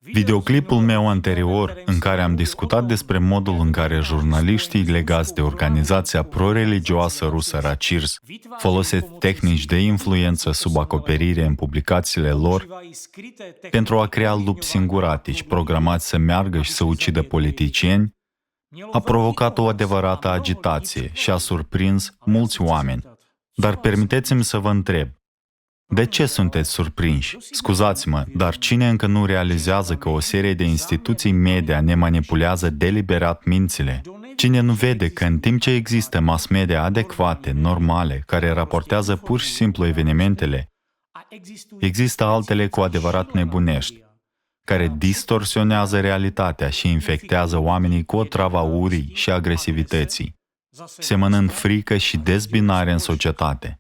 Videoclipul meu anterior, în care am discutat despre modul în care jurnaliștii legați de organizația pro-religioasă rusă Rachirs folosesc tehnici de influență sub acoperire în publicațiile lor pentru a crea lupi singuratici programați să meargă și să ucidă politicieni, a provocat o adevărată agitație și a surprins mulți oameni. Dar permiteți-mi să vă întreb, de ce sunteți surprinși? Scuzați-mă, dar cine încă nu realizează că o serie de instituții media ne manipulează deliberat mințile? Cine nu vede că în timp ce există mass media adecvate, normale, care raportează pur și simplu evenimentele, există altele cu adevărat nebunești, care distorsionează realitatea și infectează oamenii cu o travă urii și agresivității, semănând frică și dezbinare în societate.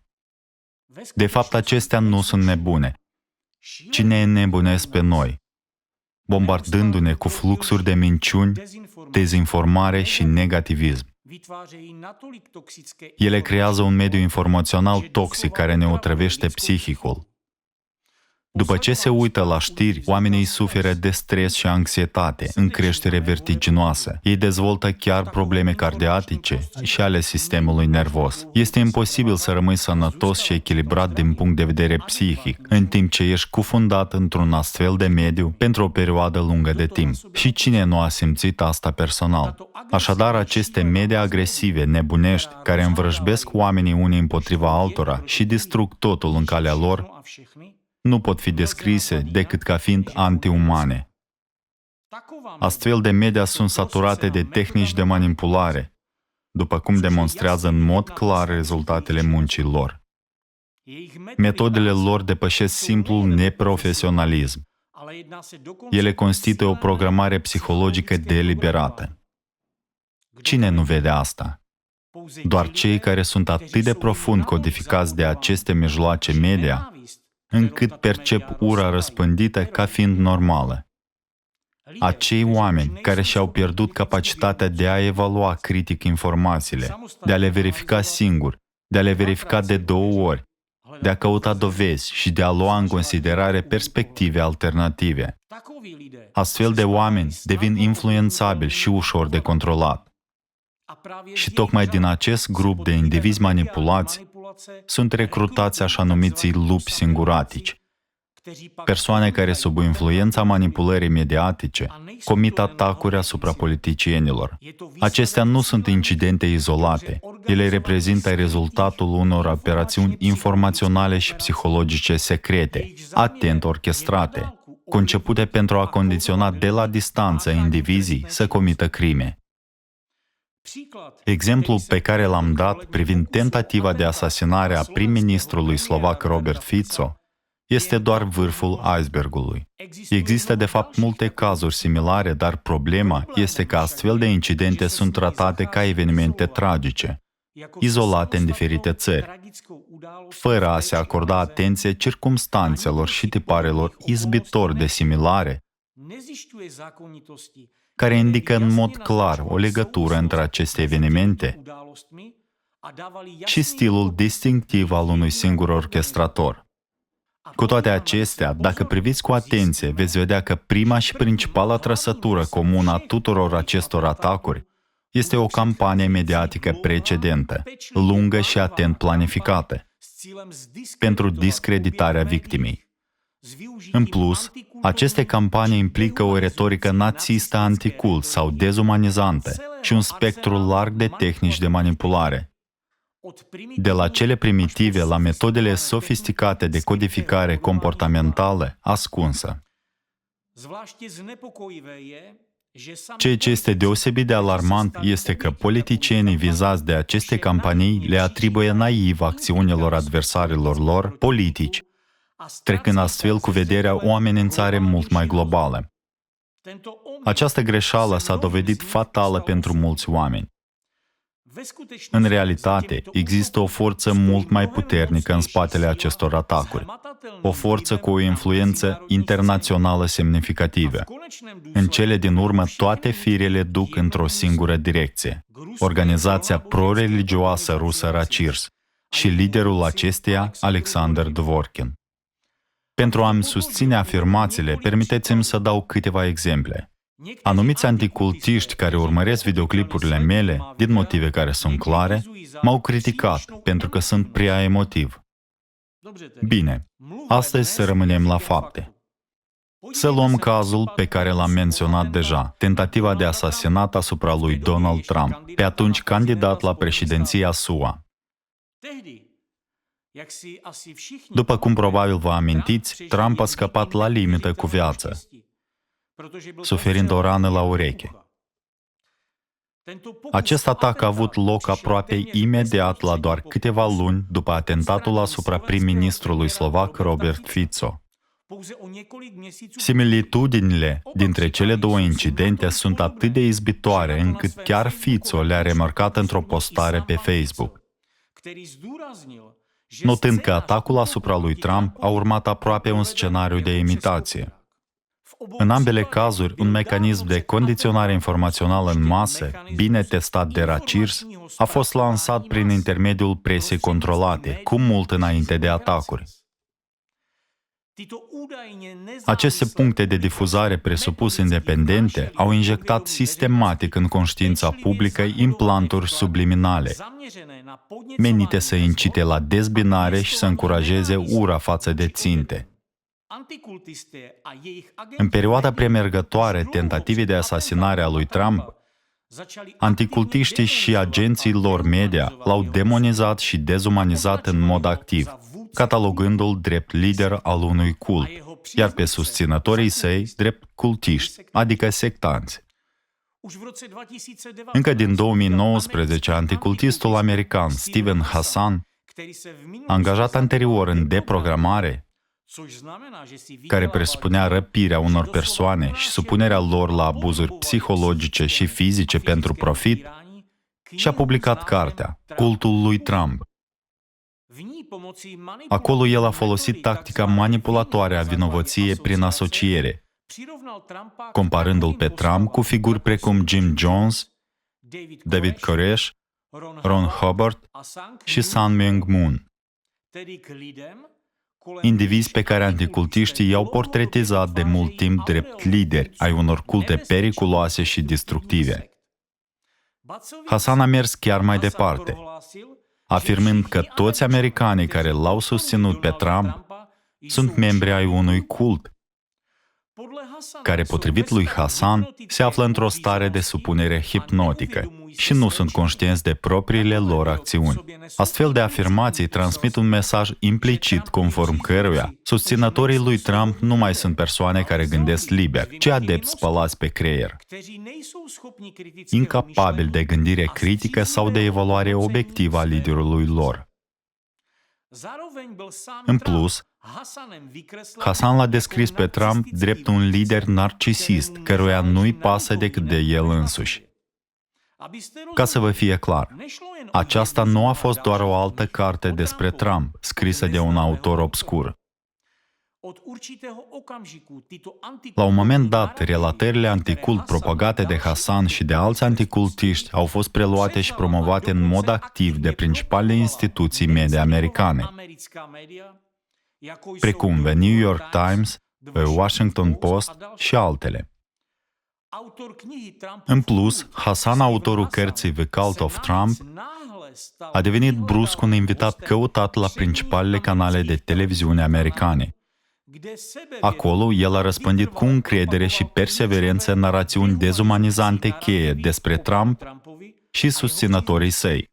De fapt, acestea nu sunt nebune, ci ne înnebunesc pe noi, bombardându-ne cu fluxuri de minciuni, dezinformare și negativism. Ele creează un mediu informațional toxic care ne otrăvește psihicul. După ce se uită la știri, oamenii suferă de stres și anxietate, în creștere vertiginoasă. Ei dezvoltă chiar probleme cardiace și ale sistemului nervos. Este imposibil să rămâi sănătos și echilibrat din punct de vedere psihic, în timp ce ești cufundat într-un astfel de mediu pentru o perioadă lungă de timp. Și cine nu a simțit asta personal? Așadar, aceste media agresive, nebunești, care învrăjbesc oamenii unii împotriva altora și distrug totul în calea lor, nu pot fi descrise decât ca fiind antiumane. Astfel de media sunt saturate de tehnici de manipulare, după cum demonstrează în mod clar rezultatele muncii lor. Metodele lor depășesc simplul neprofesionalism. Ele constituie o programare psihologică deliberată. Cine nu vede asta? Doar cei care sunt atât de profund codificați de aceste mijloace media, încât percep ura răspândită ca fiind normală. Acei oameni care și-au pierdut capacitatea de a evalua critic informațiile, de a le verifica singur, de a le verifica de 2 ori, de a căuta dovezi și de a lua în considerare perspective alternative. Astfel de oameni devin influențabili și ușor de controlat. Și tocmai din acest grup de indivizi manipulați sunt recrutați așa numiții lupi singuratici, persoane care sub influența manipulării mediatice comit atacuri asupra politicienilor. Acestea nu sunt incidente izolate, ele reprezintă rezultatul unor operațiuni informaționale și psihologice secrete, atent orchestrate, concepute pentru a condiționa de la distanță indivizii să comită crime. Exemplul pe care l-am dat privind tentativa de asasinare a prim-ministrului slovac Robert Fico este doar vârful icebergului. Există de fapt multe cazuri similare, dar problema este că astfel de incidente sunt tratate ca evenimente tragice, izolate în diferite țări, fără a se acorda atenție circumstanțelor și tiparelor izbitor de similare, care indică în mod clar o legătură între aceste evenimente și stilul distinctiv al unui singur orchestrator. Cu toate acestea, dacă priviți cu atenție, veți vedea că prima și principala trăsătură comună a tuturor acestor atacuri este o campanie mediatică precedentă, lungă și atent planificată, pentru discreditarea victimei. În plus, aceste campanii implică o retorică nazistă anticult sau dezumanizantă și un spectru larg de tehnici de manipulare, de la cele primitive la metodele sofisticate de codificare comportamentală ascunsă. Ceea ce este deosebit de alarmant este că politicienii vizați de aceste campanii le atribuie naiv acțiunilor adversarilor lor politici, trecând astfel cu vederea o amenințare mult mai globală. Această greșeală s-a dovedit fatală pentru mulți oameni. În realitate, există o forță mult mai puternică în spatele acestor atacuri, o forță cu o influență internațională semnificativă. În cele din urmă, toate firele duc într-o singură direcție: organizația pro-religioasă rusă Rachirs și liderul acesteia, Alexander Dvorkin. Pentru a-mi susține afirmațiile, permiteți-mi să dau câteva exemple. Anumiți anticultiști care urmăresc videoclipurile mele, din motive care sunt clare, m-au criticat pentru că sunt prea emotiv. Bine, astăzi să rămânem la fapte. Să luăm cazul pe care l-am menționat deja, tentativa de asasinat asupra lui Donald Trump, pe atunci candidat la președinția SUA. După cum probabil vă amintiți, Trump a scăpat la limită cu viață, suferind o rană la ureche. Acest atac a avut loc aproape imediat la doar câteva luni după atentatul asupra prim-ministrului slovac Robert Fico. Similitudinile dintre cele două incidente sunt atât de izbitoare încât chiar Fico le-a remarcat într-o postare pe Facebook, notând că atacul asupra lui Trump a urmat aproape un scenariu de imitație. În ambele cazuri, un mecanism de condiționare informațională în masă, bine testat de Racirs, a fost lansat prin intermediul presei controlate, cu mult înainte de atacuri. Aceste puncte de difuzare presupus independente au injectat sistematic în conștiința publică implanturi subliminale, menite să incite la dezbinare și să încurajeze ura față de ținte. În perioada premergătoare tentativei de asasinare a lui Trump, anticultiștii și agenții lor media l-au demonizat și dezumanizat în mod activ, catalogându-l drept lider al unui cult, iar pe susținătorii săi drept cultiști, adică sectanți. Încă din 2019, anticultistul american Steven Hassan, angajat anterior în deprogramare, care presupunea răpirea unor persoane și supunerea lor la abuzuri psihologice și fizice pentru profit, și-a publicat cartea Cultul lui Trump. Acolo el a folosit tactica manipulatoare a vinovăției prin asociere, comparându-l pe Trump cu figuri precum Jim Jones, David Koresh, Ron Hubbard și Sun Myung Moon, indivizi pe care anticultiștii i-au portretizat de mult timp drept lideri ai unor culte periculoase și destructive. Hassan a mers chiar mai departe, afirmând că toți americanii care l-au susținut pe Trump sunt membri ai unui cult, care, potrivit lui Hassan, se află într-o stare de supunere hipnotică și nu sunt conștienți de propriile lor acțiuni. Astfel de afirmații transmit un mesaj implicit conform căruia susținătorii lui Trump nu mai sunt persoane care gândesc liber, ci adepți spălați pe creier, incapabili de gândire critică sau de evaluare obiectivă a liderului lor. În plus, Hassan l-a descris pe Trump drept un lider narcisist, căruia nu-i pasă decât de el însuși. Ca să vă fie clar, aceasta nu a fost doar o altă carte despre Trump, scrisă de un autor obscur. La un moment dat, relatările anticult propagate de Hassan și de alți anticultiști au fost preluate și promovate în mod activ de principalele instituții media americane, precum The New York Times, The Washington Post și altele. În plus, Hassan, autorul cărții The Cult of Trump, a devenit brusc un invitat căutat la principalele canale de televiziune americane. Acolo, el a răspândit cu încredere și perseverență narațiuni dezumanizante cheie despre Trump și susținătorii săi.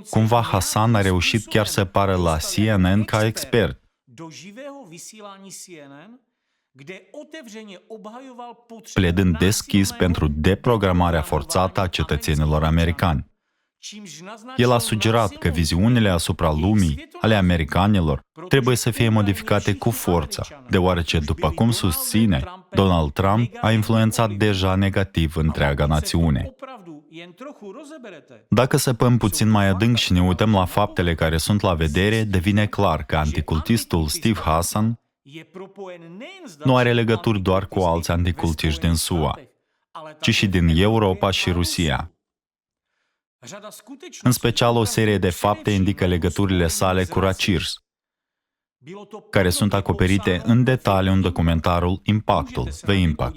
Cumva Hassan a reușit chiar să pară la CNN ca expert, pledând deschis pentru deprogramarea forțată a cetățenilor americani. El a sugerat că viziunile asupra lumii ale americanilor trebuie să fie modificate cu forță, deoarece, după cum susține, Donald Trump a influențat deja negativ întreaga națiune. Dacă săpăm puțin mai adânc și ne uităm la faptele care sunt la vedere, devine clar că anticultistul Steve Hassan nu are legături doar cu alți anticultiști din SUA, ci și din Europa și Rusia. În special, o serie de fapte indică legăturile sale cu Racirs, care sunt acoperite în detaliu în documentarul Impactul, The Impact,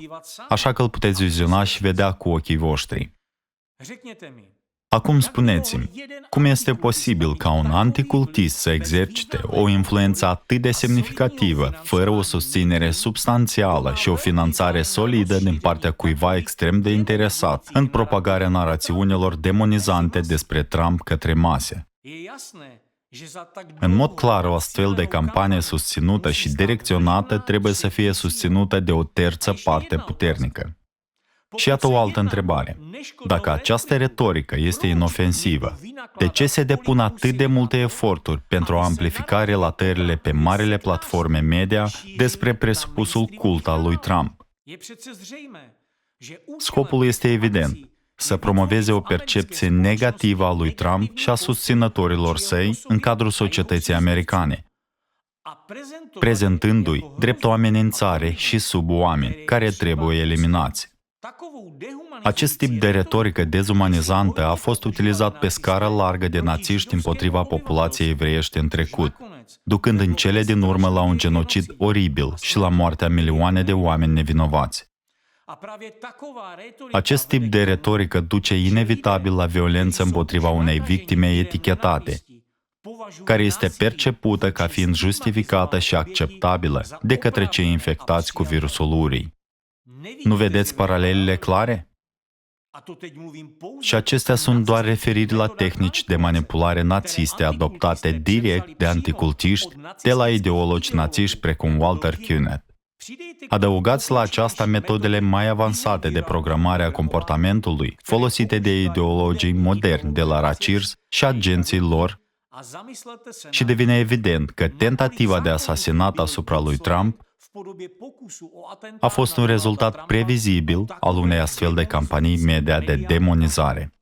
așa că îl puteți viziona și vedea cu ochii voștri. Acum spuneți-mi, cum este posibil ca un anticultist să exercite o influență atât de semnificativă, fără o susținere substanțială și o finanțare solidă din partea cuiva extrem de interesat în propagarea narațiunilor demonizante despre Trump către mase? În mod clar, o astfel de campanie susținută și direcționată trebuie să fie susținută de o terță parte puternică. Și iată o altă întrebare. Dacă această retorică este inofensivă, de ce se depun atât de multe eforturi pentru a amplifica relatările pe marile platforme media despre presupusul cult al lui Trump? Scopul este evident, să promoveze o percepție negativă a lui Trump și a susținătorilor săi în cadrul societății americane, prezentându-i drept o amenințare și suboameni care trebuie eliminați. Acest tip de retorică dezumanizantă a fost utilizat pe scară largă de națiști împotriva populației evreiești în trecut, ducând în cele din urmă la un genocid oribil și la moartea milioane de oameni nevinovați. Acest tip de retorică duce inevitabil la violență împotriva unei victime etichetate, care este percepută ca fiind justificată și acceptabilă de către cei infectați cu virusul urii. Nu vedeți paralelele clare? Și acestea sunt doar referiri la tehnici de manipulare națiste adoptate direct de anticultiști de la ideologi națiști precum Walter Künneth. Adăugați la aceasta metodele mai avansate de programare a comportamentului folosite de ideologii moderni de la Racirs și agenții lor și devine evident că tentativa de asasinat asupra lui Trump a fost un rezultat previzibil al unei astfel de campanii media de demonizare.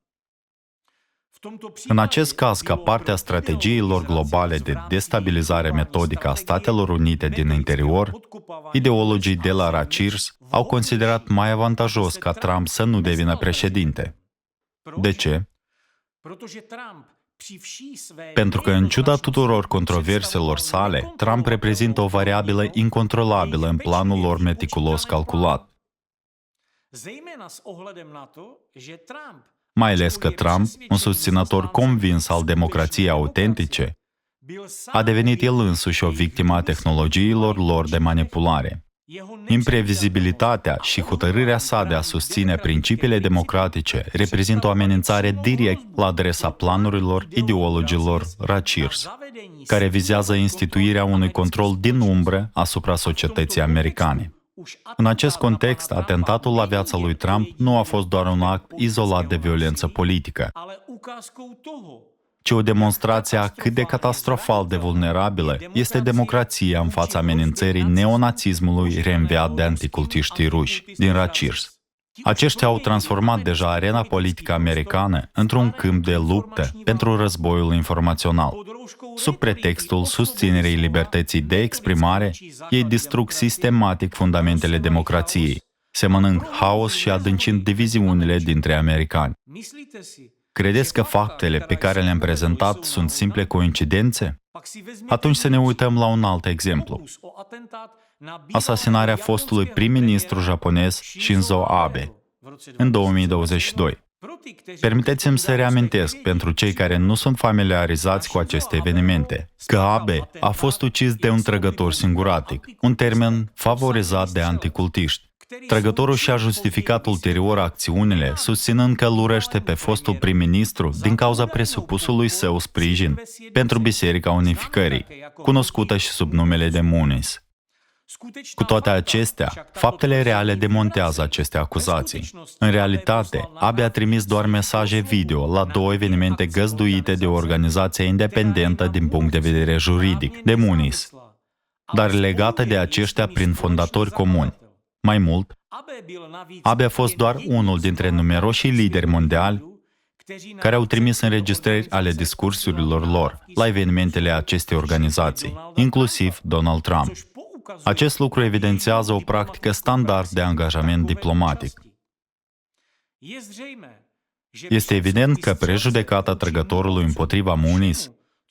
În acest caz, ca parte a strategiilor globale de destabilizare metodică a Statelor Unite din interior, ideologii de la Racirs au considerat mai avantajos ca Trump să nu devină președinte. De ce? Pentru că, în ciuda tuturor controverselor sale, Trump reprezintă o variabilă incontrolabilă în planul lor meticulos calculat. Mai ales că Trump, un susținător convins al democrației autentice, a devenit el însuși o victimă a tehnologiilor lor de manipulare. Imprevizibilitatea și hotărârea sa de a susține principiile democratice reprezintă o amenințare direct la adresa planurilor ideologilor Racirs, care vizează instituirea unui control din umbră asupra societății americane. În acest context, atentatul la viața lui Trump nu a fost doar un act izolat de violență politică, ci o demonstrație a cât de catastrofal de vulnerabilă este democrația în fața amenințării neonazismului reînviat de anticultiștii ruși din Racirs. Aceștia au transformat deja arena politică americană într-un câmp de luptă pentru războiul informațional. Sub pretextul susținerii libertății de exprimare, ei distrug sistematic fundamentele democrației, semănând haos și adâncind diviziunile dintre americani. Credeți că faptele pe care le-am prezentat sunt simple coincidențe? Atunci să ne uităm la un alt exemplu. Asasinarea fostului prim-ministru japonez Shinzo Abe în 2022. Permiteți-mi să reamintesc pentru cei care nu sunt familiarizați cu aceste evenimente, că Abe a fost ucis de un trăgător singuratic, un termen favorizat de anticultiști. Trăgătorul și-a justificat ulterior acțiunile, susținând că îl urăște pe fostul prim-ministru din cauza presupusului său sprijin pentru Biserica Unificării, cunoscută și sub numele de Moonies. Cu toate acestea, faptele reale demontează aceste acuzații. În realitate, Abe a trimis doar mesaje video la două evenimente găzduite de o organizație independentă din punct de vedere juridic, de Moonies, dar legată de aceștia prin fondatori comuni. Mai mult, Abe a fost doar unul dintre numeroșii lideri mondiali care au trimis înregistrări ale discursurilor lor la evenimentele acestei organizații, inclusiv Donald Trump. Acest lucru evidențiază o practică standard de angajament diplomatic. Este evident că prejudecata trăgătorului împotriva Moonies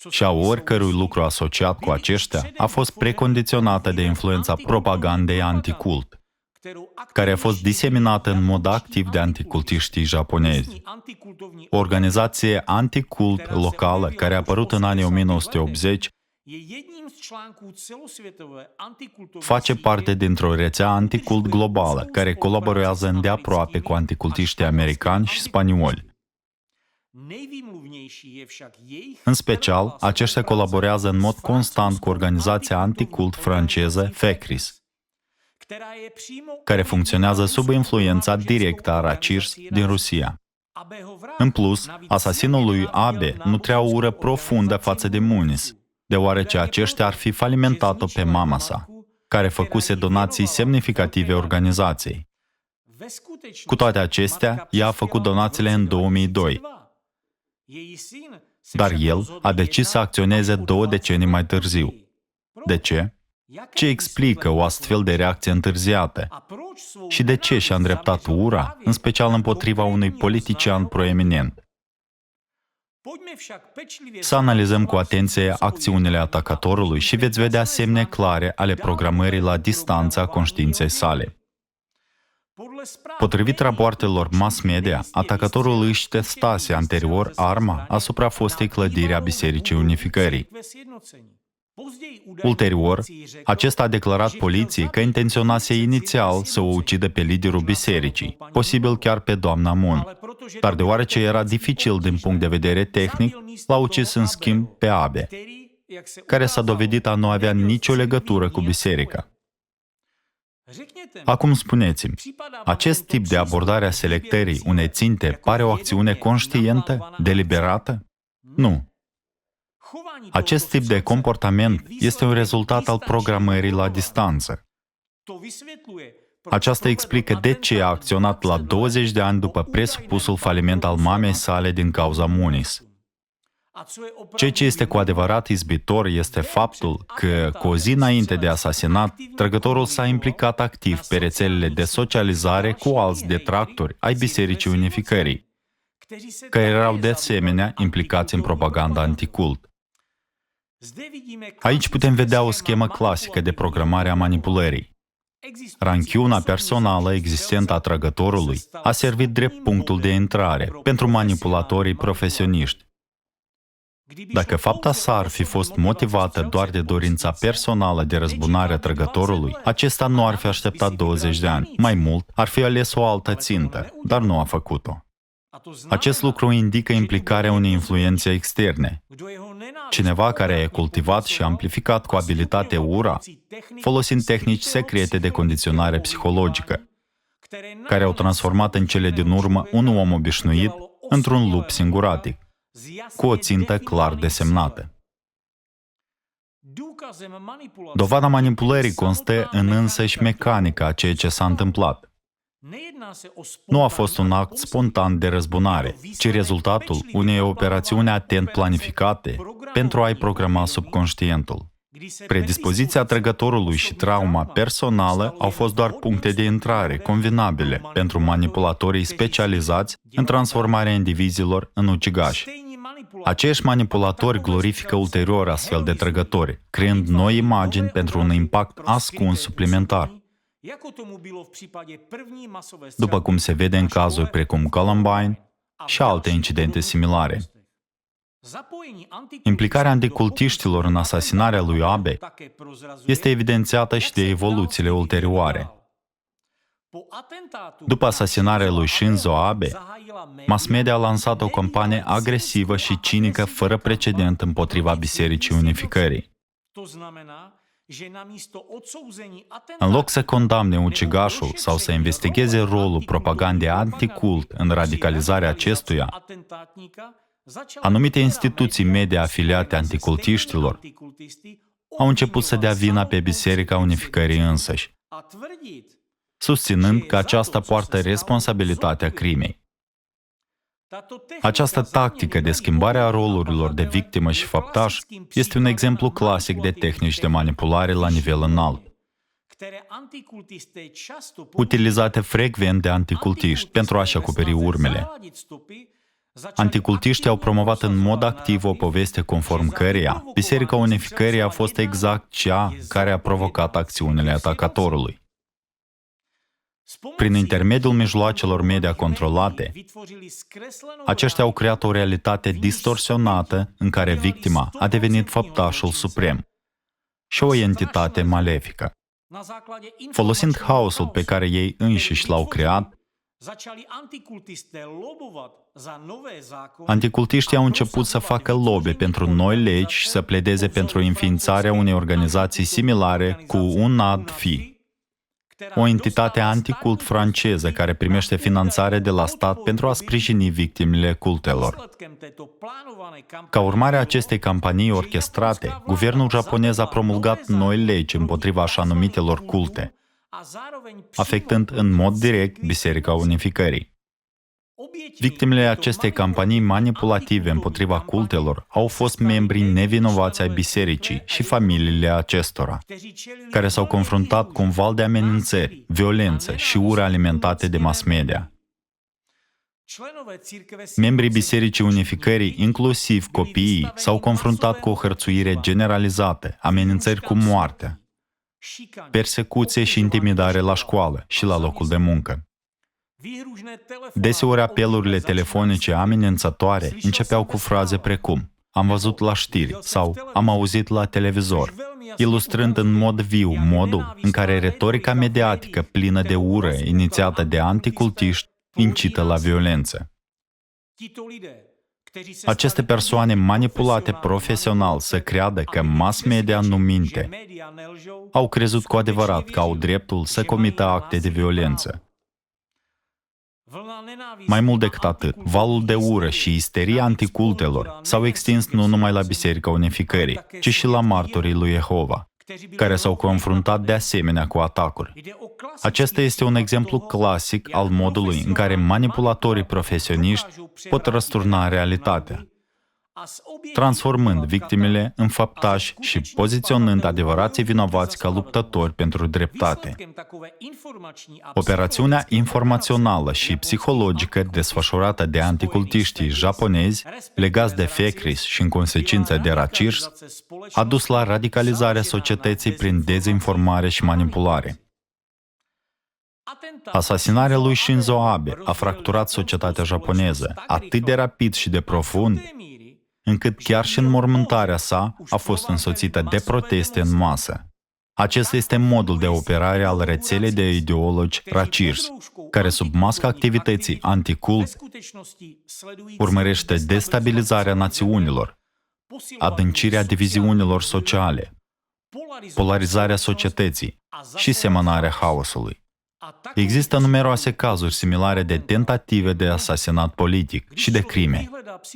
și a oricărui lucru asociat cu aceștia a fost precondiționată de influența propagandei anticult, care a fost diseminată în mod activ de anticultiștii japonezi. O organizație anticult locală care a apărut în anii 1980 face parte dintr-o rețea anticult globală care colaborează îndeaproape cu anticultiștii americani și spanioli. În special, aceștia colaborează în mod constant cu organizația anticult franceză FECRIS, care funcționează sub influența directă a Racirs din Rusia. În plus, asasinul lui Abe nutrea o ură profundă față de Muniz, deoarece aceștia ar fi falimentat-o pe mama sa, care făcuse donații semnificative organizației. Cu toate acestea, ea a făcut donațiile în 2002, dar el a decis să acționeze 2 decenii mai târziu. De ce? Ce explică o astfel de reacție întârziată? Și de ce și-a îndreptat ura, în special împotriva unui politician proeminent? Să analizăm cu atenție acțiunile atacatorului și veți vedea semne clare ale programării la distanță a conștiinței sale. Potrivit rapoartelor mass media, atacatorul își testase anterior arma asupra fostei clădiri a Bisericii Unificării. Ulterior, acesta a declarat poliției că intenționase inițial să o ucidă pe liderul bisericii, posibil chiar pe doamna Moon, dar deoarece era dificil din punct de vedere tehnic, l-a ucis în schimb pe Abe, care s-a dovedit a nu avea nicio legătură cu biserica. Acum spuneți-mi, acest tip de abordare a selectării unei ținte pare o acțiune conștientă, deliberată? Nu. Acest tip de comportament este un rezultat al programării la distanță. Aceasta explică de ce a acționat la 20 de ani după presupusul faliment al mamei sale din cauza Muniz. Ceea ce este cu adevărat izbitor este faptul că, cu o zi înainte de asasinat, trăgătorul s-a implicat activ pe rețelele de socializare cu alți detractori ai Bisericii Unificării, care erau de asemenea implicați în propaganda anticult. Aici putem vedea o schemă clasică de programare a manipulării. Ranchiuna personală existentă a trăgătorului a servit drept punctul de intrare pentru manipulatorii profesioniști. Dacă fapta sa ar fi fost motivată doar de dorința personală de răzbunare a trăgătorului, acesta nu ar fi așteptat 20 de ani. Mai mult, ar fi ales o altă țintă, dar nu a făcut-o. Acest lucru indică implicarea unei influențe externe. Cineva care a cultivat și amplificat cu abilitate ura, folosind tehnici secrete de condiționare psihologică, care au transformat în cele din urmă un om obișnuit într-un lup singuratic, cu o țintă clar desemnată. Dovada manipulării constă în însăși mecanica a ceea ce s-a întâmplat. Nu a fost un act spontan de răzbunare, ci rezultatul unei operațiuni atent planificate pentru a-i programa subconștientul. Predispoziția trăgătorului și trauma personală au fost doar puncte de intrare convenabile pentru manipulatorii specializați în transformarea indivizilor în ucigași. Acești manipulatori glorifică ulterior astfel de trăgători, creând noi imagini pentru un impact ascuns suplimentar. După cum se vede în cazuri precum Columbine și alte incidente similare. Implicarea anticultiștilor în asasinarea lui Abe este evidențiată și de evoluțiile ulterioare. După asasinarea lui Shinzo Abe, mass media a lansat o campanie agresivă și cinică fără precedent împotriva Bisericii Unificării. În loc să condamne ucigașul sau să investigheze rolul propagandei anticult în radicalizarea acestuia, anumite instituții media afiliate anticultiștilor au început să dea vina pe Biserica Unificării însăși, susținând că aceasta poartă responsabilitatea crimei. Această tactică de schimbare a rolurilor de victimă și făptaș este un exemplu clasic de tehnici de manipulare la nivel înalt, utilizate frecvent de anticultiști pentru a-și acoperi urmele. Anticultiștii au promovat în mod activ o poveste conform căreia Biserica Unificării a fost exact cea care a provocat acțiunile atacatorului. Prin intermediul mijloacelor media controlate, aceștia au creat o realitate distorsionată în care victima a devenit făptașul suprem și o entitate malefică. Folosind haosul pe care ei înșiși l-au creat, anticultiștii au început să facă lobby pentru noi legi și să pledeze pentru înființarea unei organizații similare cu UNADFI, o entitate anticult franceză care primește finanțare de la stat pentru a sprijini victimele cultelor. Ca urmare a acestei campanii orchestrate, guvernul japonez a promulgat noi legi împotriva așa numitelor culte, afectând în mod direct Biserica Unificării. Victimele acestei campanii manipulative împotriva cultelor au fost membrii nevinovați ai bisericii și familiile acestora, care s-au confruntat cu un val de amenințări, violență și ură alimentate de mass media. Membrii Bisericii Unificării, inclusiv copiii, s-au confruntat cu o hărțuire generalizată, amenințări cu moartea, persecuție și intimidare la școală și la locul de muncă. Deseori apelurile telefonice amenințătoare începeau cu fraze precum "am văzut la știri" sau "am auzit la televizor", ilustrând în mod viu modul în care retorica mediatică plină de ură inițiată de anticultiști incită la violență. Aceste persoane manipulate profesional să creadă că mass media nu minte, au crezut cu adevărat că au dreptul să comită acte de violență. Mai mult decât atât, valul de ură și isteria anticultelor s-au extins nu numai la Biserica Unificării, ci și la martorii lui Jehova, care s-au confruntat de asemenea cu atacuri. Acesta este un exemplu clasic al modului în care manipulatorii profesioniști pot răsturna realitatea, transformând victimele în făptași și poziționând adevărații vinovați ca luptători pentru dreptate. Operațiunea informațională și psihologică desfășurată de anticultiștii japonezi, legați de FECRIS și în consecință de RACIRS, a dus la radicalizarea societății prin dezinformare și manipulare. Asasinarea lui Shinzo Abe a fracturat societatea japoneză atât de rapid și de profund, încât chiar și înmormântarea sa a fost însoțită de proteste în masă. Acesta este modul de operare al rețelei de ideologi RACIRS, care sub masca activității anticult urmărește destabilizarea națiunilor, adâncirea diviziunilor sociale, polarizarea societății și semănarea haosului. Există numeroase cazuri similare de tentative de asasinat politic și de crime.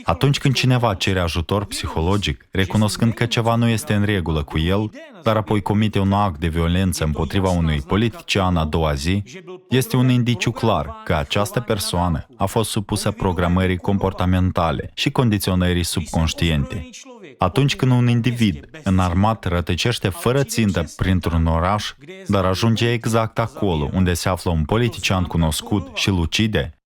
Atunci când cineva cere ajutor psihologic, recunoscând că ceva nu este în regulă cu el, dar apoi comite un act de violență împotriva unui politician a doua zi, este un indiciu clar că această persoană a fost supusă programării comportamentale și condiționării subconștiente. Atunci când un individ înarmat rătăcește fără țintă printr-un oraș, dar ajunge exact acolo unde se află un politician cunoscut și îl ucide,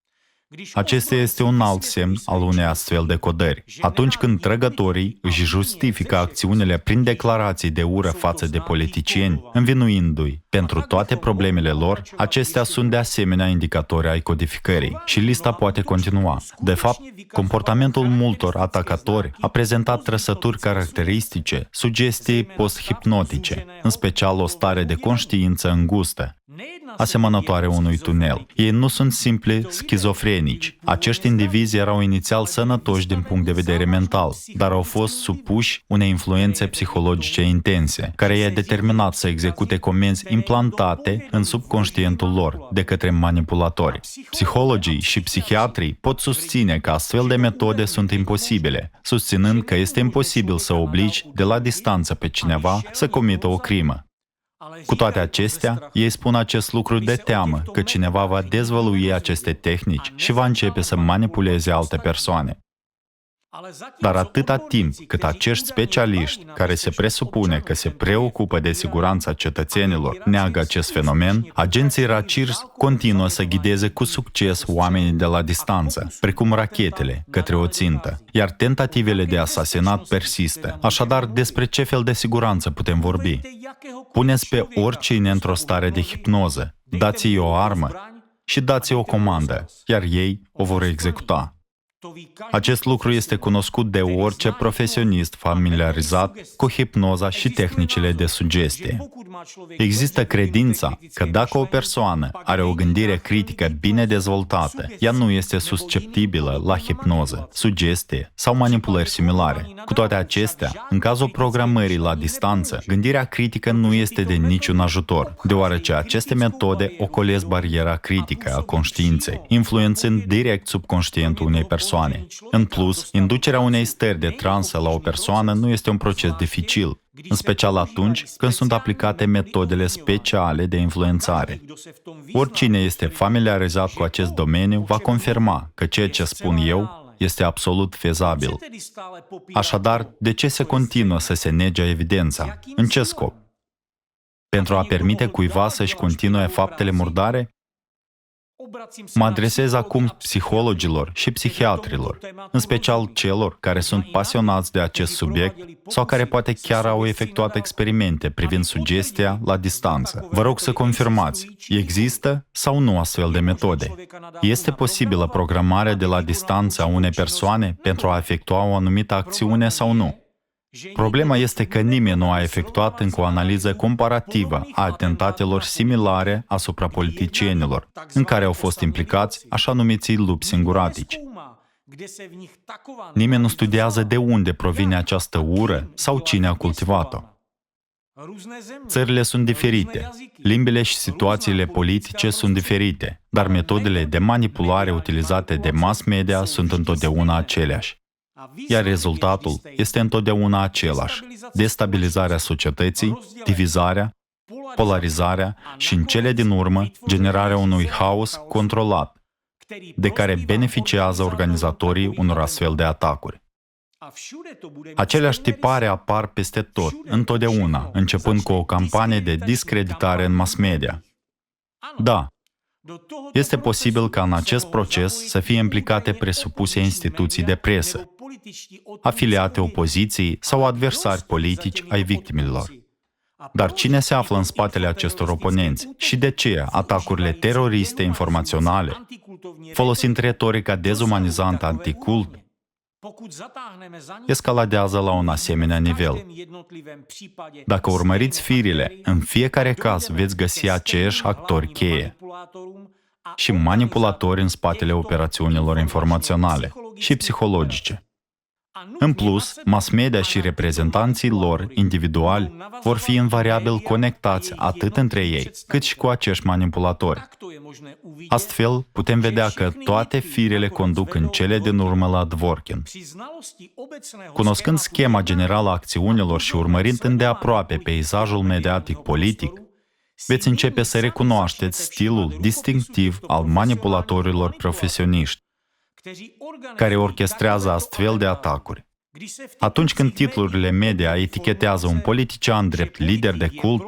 acesta este un alt semn al unei astfel de codări. Atunci când trăgătorii își justifică acțiunile prin declarații de ură față de politicieni, învinuindu-i pentru toate problemele lor, acestea sunt de asemenea indicatori ai codificării și lista poate continua. De fapt, comportamentul multor atacatori a prezentat trăsături caracteristice, sugestii post-hipnotice, în special o stare de conștiință îngustă, asemănătoare unui tunel. Ei nu sunt simpli schizofrenici. Acești indivizi erau inițial sănătoși din punct de vedere mental, dar au fost supuși unei influențe psihologice intense, care i-a determinat să execute comenzi implantate în subconștientul lor de către manipulatori. Psihologii și psihiatrii pot susține că astfel de metode sunt imposibile, susținând că este imposibil să obligi de la distanță pe cineva să comită o crimă. Cu toate acestea, ei spun acest lucru de teamă că cineva va dezvălui aceste tehnici și va începe să manipuleze alte persoane. Dar atâta timp cât acești specialiști, care se presupune că se preocupă de siguranța cetățenilor, neagă acest fenomen, agenții RACIRS continuă să ghideze cu succes oamenii de la distanță, precum rachetele, către o țintă, iar tentativele de asasinat persistă. Așadar, despre ce fel de siguranță putem vorbi? Puneți pe oricine într-o stare de hipnoză, dați-i o armă și dați-i o comandă, iar ei o vor executa. Acest lucru este cunoscut de orice profesionist familiarizat cu hipnoza și tehnicile de sugestie. Există credința că dacă o persoană are o gândire critică bine dezvoltată, ea nu este susceptibilă la hipnoză, sugestie sau manipulări similare. Cu toate acestea, în cazul programării la distanță, gândirea critică nu este de niciun ajutor, deoarece aceste metode ocolesc bariera critică a conștiinței, influențând direct subconștientul unei persoane. În plus, inducerea unei stări de transă la o persoană nu este un proces dificil, în special atunci când sunt aplicate metodele speciale de influențare. Oricine este familiarizat cu acest domeniu va confirma că ceea ce spun eu este absolut fezabil. Așadar, de ce se continuă să se nege evidența? În ce scop? Pentru a permite cuiva să-și continue faptele murdare? Mă adresez acum psihologilor și psihiatrilor, în special celor care sunt pasionați de acest subiect sau care poate chiar au efectuat experimente privind sugestia la distanță. Vă rog să confirmați, există sau nu astfel de metode? Este posibilă programarea de la distanță a unei persoane pentru a efectua o anumită acțiune sau nu? Problema este că nimeni nu a efectuat încă o analiză comparativă a atentatelor similare asupra politicienilor, în care au fost implicați așa numiții lupi singuratici. Nimeni nu studiază de unde provine această ură sau cine a cultivat-o. Țările sunt diferite, limbile și situațiile politice sunt diferite, dar metodele de manipulare utilizate de mass media sunt întotdeauna aceleași. Iar rezultatul este întotdeauna același: destabilizarea societății, divizarea, polarizarea și, în cele din urmă, generarea unui haos controlat, de care beneficiază organizatorii unor astfel de atacuri. Aceleași tipare apar peste tot, întotdeauna, începând cu o campanie de discreditare în mass media. Da, este posibil ca în acest proces să fie implicate presupuse instituții de presă, afiliate opoziției sau adversari politici ai victimelor. Dar cine se află în spatele acestor oponenți și de ce atacurile teroriste informaționale, folosind retorica dezumanizantă anticult, escaladează la un asemenea nivel? Dacă urmăriți firile, în fiecare caz veți găsi aceiași actori cheie și manipulatori în spatele operațiunilor informaționale și psihologice. În plus, mass media și reprezentanții lor individuali vor fi invariabil conectați atât între ei, cât și cu acești manipulatori. Astfel, putem vedea că toate firele conduc în cele din urmă la Dworkin. Cunoscând schema generală a acțiunilor și urmărind îndeaproape peisajul mediatic politic, veți începe să recunoașteți stilul distinctiv al manipulatorilor profesioniști, care orchestrează astfel de atacuri. Atunci când titlurile media etichetează un politician drept lider de cult,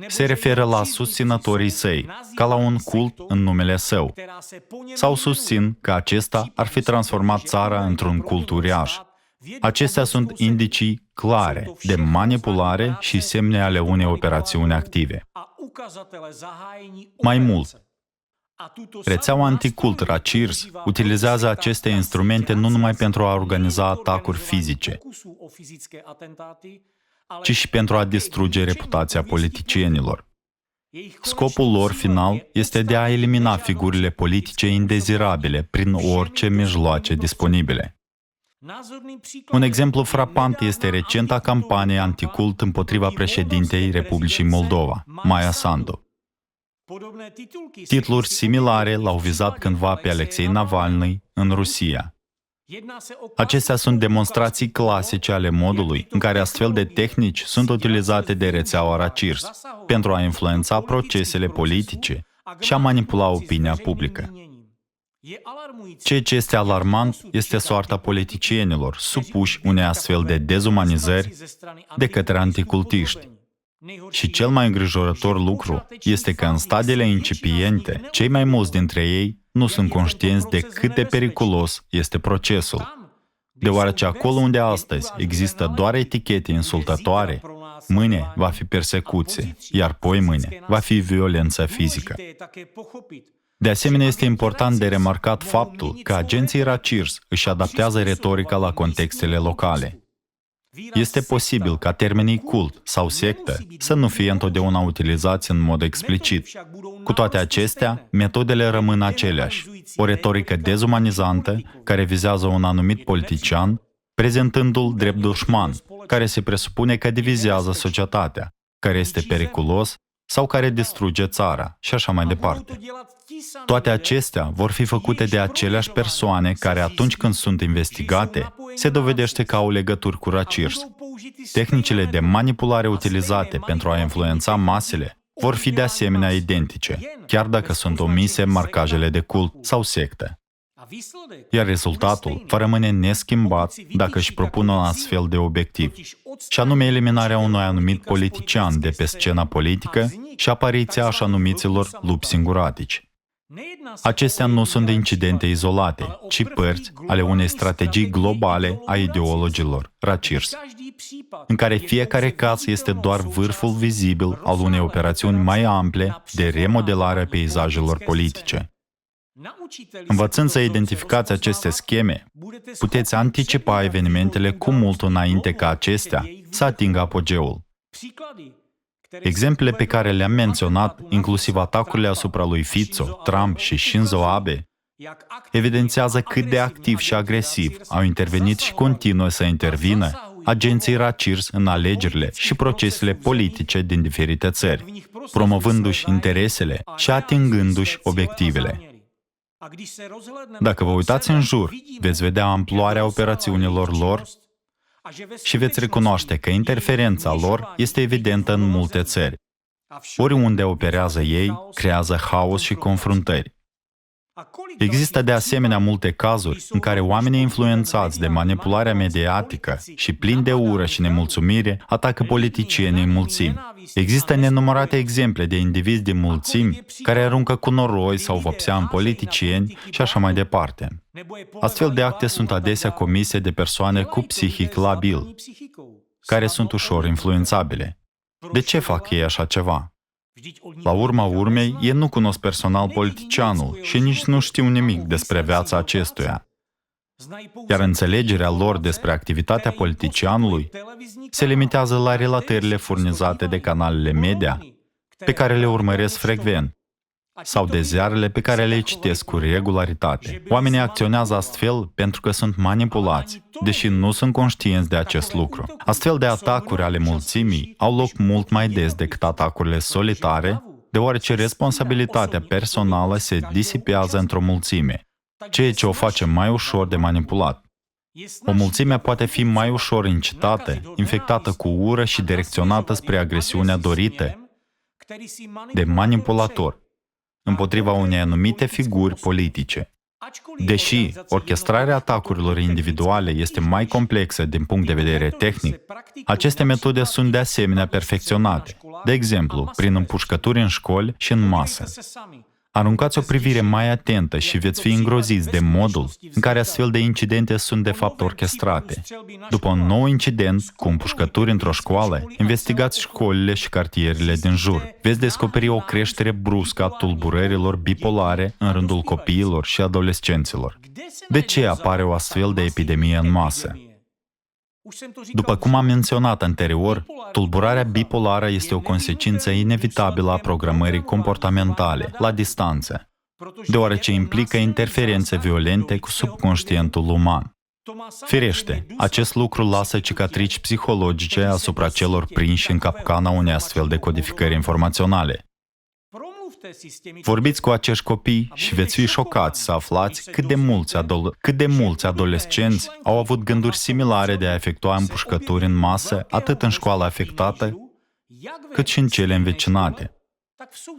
se referă la susținătorii săi, ca la un cult în numele său, sau susțin că acesta ar fi transformat țara într-un cult uriaș. Acestea sunt indicii clare de manipulare și semne ale unei operațiuni active. Mai mult, rețeaua anticult RACIRS utilizează aceste instrumente nu numai pentru a organiza atacuri fizice, ci și pentru a distruge reputația politicienilor. Scopul lor final este de a elimina figurile politice indezirabile prin orice mijloace disponibile. Un exemplu frapant este recenta campanie anticult împotriva președintei Republicii Moldova, Maia Sandu. Titluri similare l-au vizat cândva pe Alexei Navalny în Rusia. Acestea sunt demonstrații clasice ale modului în care astfel de tehnici sunt utilizate de rețeaua RACIRS pentru a influența procesele politice și a manipula opinia publică. Ceea ce este alarmant este soarta politicienilor supuși unei astfel de dezumanizări de către anticultiști. Și cel mai îngrijorător lucru este că în stadiile incipiente, cei mai mulți dintre ei nu sunt conștienți de cât de periculos este procesul. Deoarece acolo unde astăzi există doar etichete insultătoare, mâine va fi persecuție, iar poimâine va fi violență fizică. De asemenea, este important de remarcat faptul că agenții RACIRS își adaptează retorica la contextele locale. Este posibil ca termenii cult sau sectă să nu fie întotdeauna utilizați în mod explicit. Cu toate acestea, metodele rămân aceleași. O retorică dezumanizantă care vizează un anumit politician, prezentându-l drept dușman, care se presupune că divizează societatea, care este periculos sau care distruge țara și așa mai departe. Toate acestea vor fi făcute de aceleași persoane care, atunci când sunt investigate, se dovedește că au legături cu RACIRS. Tehnicile de manipulare utilizate pentru a influența masele vor fi de asemenea identice, chiar dacă sunt omise marcajele de cult sau sectă. Iar rezultatul va rămâne neschimbat dacă își propun un astfel de obiectiv, și anume eliminarea unui anumit politician de pe scena politică și apariția așa numiților lupi singuratici. Acestea nu sunt incidente izolate, ci părți ale unei strategii globale a ideologilor, RACIRS, în care fiecare caz este doar vârful vizibil al unei operațiuni mai ample de remodelare a peisajelor politice. Învățând să identificați aceste scheme, puteți anticipa evenimentele cu mult înainte ca acestea să atingă apogeul. Exemplele pe care le-am menționat, inclusiv atacurile asupra lui Fico, Trump și Shinzo Abe, evidențiază cât de activ și agresiv au intervenit și continuă să intervină agenții RACIRS în alegerile și procesele politice din diferite țări, promovându-și interesele și atingându-și obiectivele. Dacă vă uitați în jur, veți vedea amploarea operațiunilor lor și veți recunoaște că interferența lor este evidentă în multe țări. Oriunde operează ei, creează haos și confruntări. Există de asemenea multe cazuri în care oamenii influențați de manipularea mediatică și plini de ură și nemulțumire atacă politicienii în mulțimi. Există nenumărate exemple de indivizi din mulțimi care aruncă cu noroi sau vopsea în politicieni și așa mai departe. Astfel de acte sunt adesea comise de persoane cu psihic labil, care sunt ușor influențabile. De ce fac ei așa ceva? La urma urmei, ei nu cunosc personal politicianul și nici nu știu nimic despre viața acestuia. Iar înțelegerea lor despre activitatea politicianului se limitează la relatările furnizate de canalele media, pe care le urmăresc frecvent, sau de ziarele pe care le citesc cu regularitate. Oamenii acționează astfel pentru că sunt manipulați, deși nu sunt conștienți de acest lucru. Astfel de atacuri ale mulțimii au loc mult mai des decât atacurile solitare, deoarece responsabilitatea personală se disipează într-o mulțime, ceea ce o face mai ușor de manipulat. O mulțime poate fi mai ușor incitată, infectată cu ură și direcționată spre agresiunea dorită de manipulator împotriva unei anumite figuri politice. Deși orchestrarea atacurilor individuale este mai complexă din punct de vedere tehnic, aceste metode sunt de asemenea perfecționate, de exemplu, prin împușcături în școli și în masă. Aruncați o privire mai atentă și veți fi îngroziți de modul în care astfel de incidente sunt de fapt orchestrate. După un nou incident cu împușcături într-o școală, investigați școlile și cartierele din jur. Veți descoperi o creștere bruscă a tulburărilor bipolare în rândul copiilor și adolescenților. De ce apare o astfel de epidemie în masă? După cum am menționat anterior, tulburarea bipolară este o consecință inevitabilă a programării comportamentale, la distanță, deoarece implică interferențe violente cu subconștientul uman. Firește, acest lucru lasă cicatrici psihologice asupra celor prinși în capcana unei astfel de codificări informaționale. Vorbiți cu acești copii și veți fi șocați să aflați cât de mulți adolescenți au avut gânduri similare de a efectua împușcături în masă, atât în școala afectată, cât și în cele învecinate.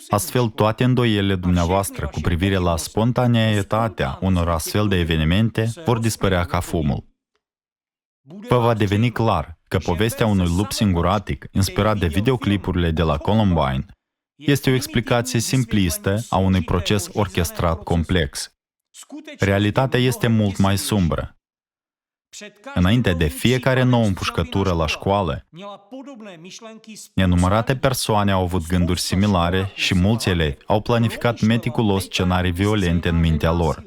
Astfel, toate îndoielile dumneavoastră cu privire la spontaneitatea unor astfel de evenimente vor dispărea ca fumul. Vă va deveni clar că povestea unui lup singuratic, inspirat de videoclipurile de la Columbine, este o explicație simplistă a unui proces orchestrat complex. Realitatea este mult mai sumbră. Înainte de fiecare nouă împușcătură la școală, nenumărate persoane au avut gânduri similare și mulți elevi au planificat meticulos scenarii violente în mintea lor.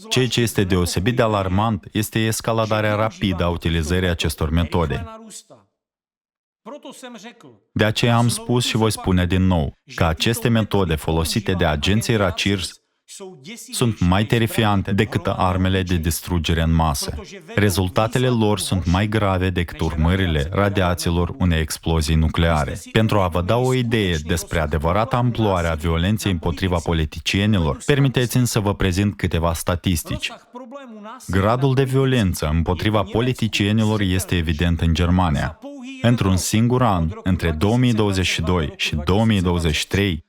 Ceea ce este deosebit de alarmant este escaladarea rapidă a utilizării acestor metode. De aceea am spus și voi spune din nou că aceste metode folosite de agenții RACIRS sunt mai terifiante decât armele de distrugere în masă. Rezultatele lor sunt mai grave decât urmările radiațiilor unei explozii nucleare. Pentru a vă da o idee despre adevărata amploare a violenței împotriva politicienilor, permiteți-mi să vă prezint câteva statistici. Gradul de violență împotriva politicienilor este evident în Germania. Într-un singur an, între 2022 și 2023,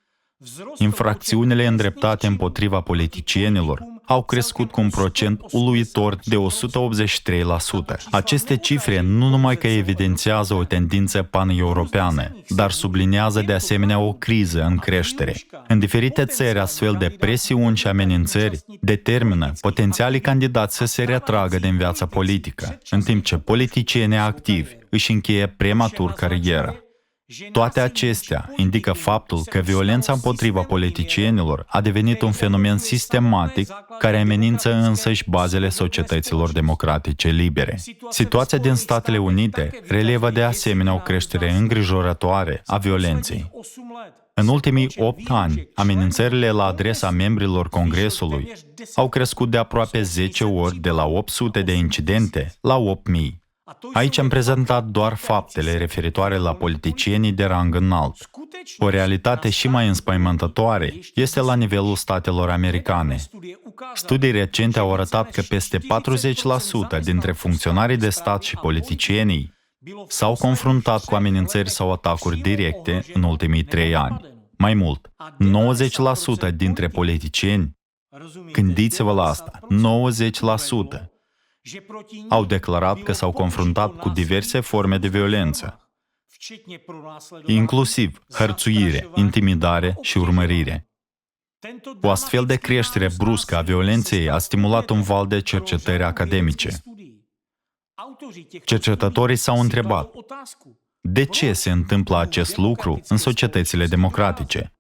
infracțiunile îndreptate împotriva politicienilor au crescut cu un procent uluitor de 183%. Aceste cifre nu numai că evidențiază o tendință pan-europeană, dar subliniază de asemenea o criză în creștere. În diferite țări, astfel de presiuni și amenințări determină potențialii candidați să se retragă din viața politică, în timp ce politicienii activi își încheie prematur cariera. Toate acestea indică faptul că violența împotriva politicienilor a devenit un fenomen sistematic care amenință însăși bazele societăților democratice libere. Situația din Statele Unite relevă de asemenea o creștere îngrijorătoare a violenței. În ultimii 8 ani, amenințările la adresa membrilor Congresului au crescut de aproape 10 ori, de la 800 de incidente la 8.000. Aici am prezentat doar faptele referitoare la politicienii de rang înalt. O realitate și mai înspăimântătoare este la nivelul statelor americane. Studii recente au arătat că peste 40% dintre funcționarii de stat și politicienii s-au confruntat cu amenințări sau atacuri directe în ultimii 3 ani. Mai mult, 90% dintre politicieni, gândiți-vă la asta, 90%, au declarat că s-au confruntat cu diverse forme de violență, inclusiv hărțuire, intimidare și urmărire. O astfel de creștere bruscă a violenței a stimulat un val de cercetări academice. Cercetătorii s-au întrebat, de ce se întâmplă acest lucru în societățile democratice?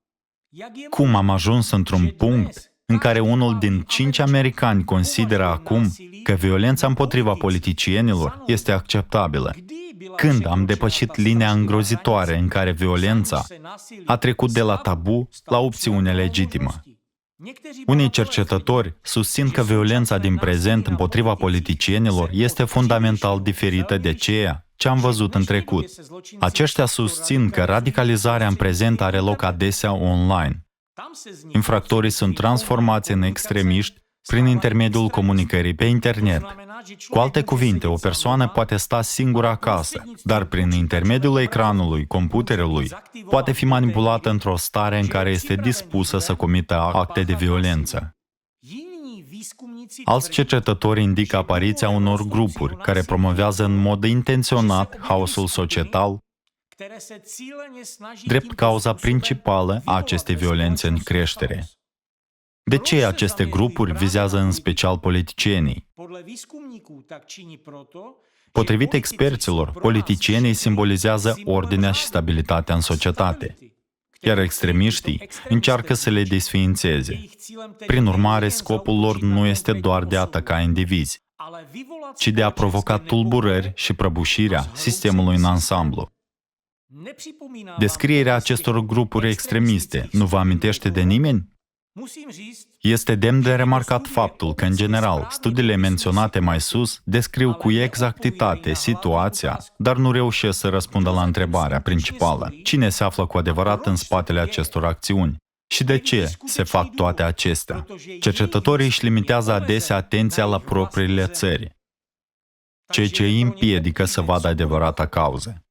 Cum am ajuns într-un punct în care unul din 5 americani consideră acum că violența împotriva politicienilor este acceptabilă? Când am depășit linia îngrozitoare în care violența a trecut de la tabu la opțiune legitimă? Unii cercetători susțin că violența din prezent împotriva politicienilor este fundamental diferită de ceea ce am văzut în trecut. Aceștia susțin că radicalizarea în prezent are loc adesea online. Infractorii sunt transformați în extremiști prin intermediul comunicării pe internet. Cu alte cuvinte, o persoană poate sta singură acasă, dar prin intermediul ecranului computerului poate fi manipulată într-o stare în care este dispusă să comită acte de violență. Alți cercetători indică apariția unor grupuri care promovează în mod intenționat haosul societal, drept cauza principală a acestei violențe în creștere. De ce aceste grupuri vizează în special politicienii? Potrivit experților, politicienii simbolizează ordinea și stabilitatea în societate, iar extremiștii încearcă să le desființeze. Prin urmare, scopul lor nu este doar de a ataca indivizi, ci de a provoca tulburări și prăbușirea sistemului în ansamblu. Descrierea acestor grupuri extremiste nu vă amintește de nimeni? Este demn de remarcat faptul că, în general, studiile menționate mai sus descriu cu exactitate situația, dar nu reușesc să răspundă la întrebarea principală: cine se află cu adevărat în spatele acestor acțiuni? Și de ce se fac toate acestea? Cercetătorii își limitează adesea atenția la propriile țări, ceea ce îi împiedică să vadă adevărata cauză.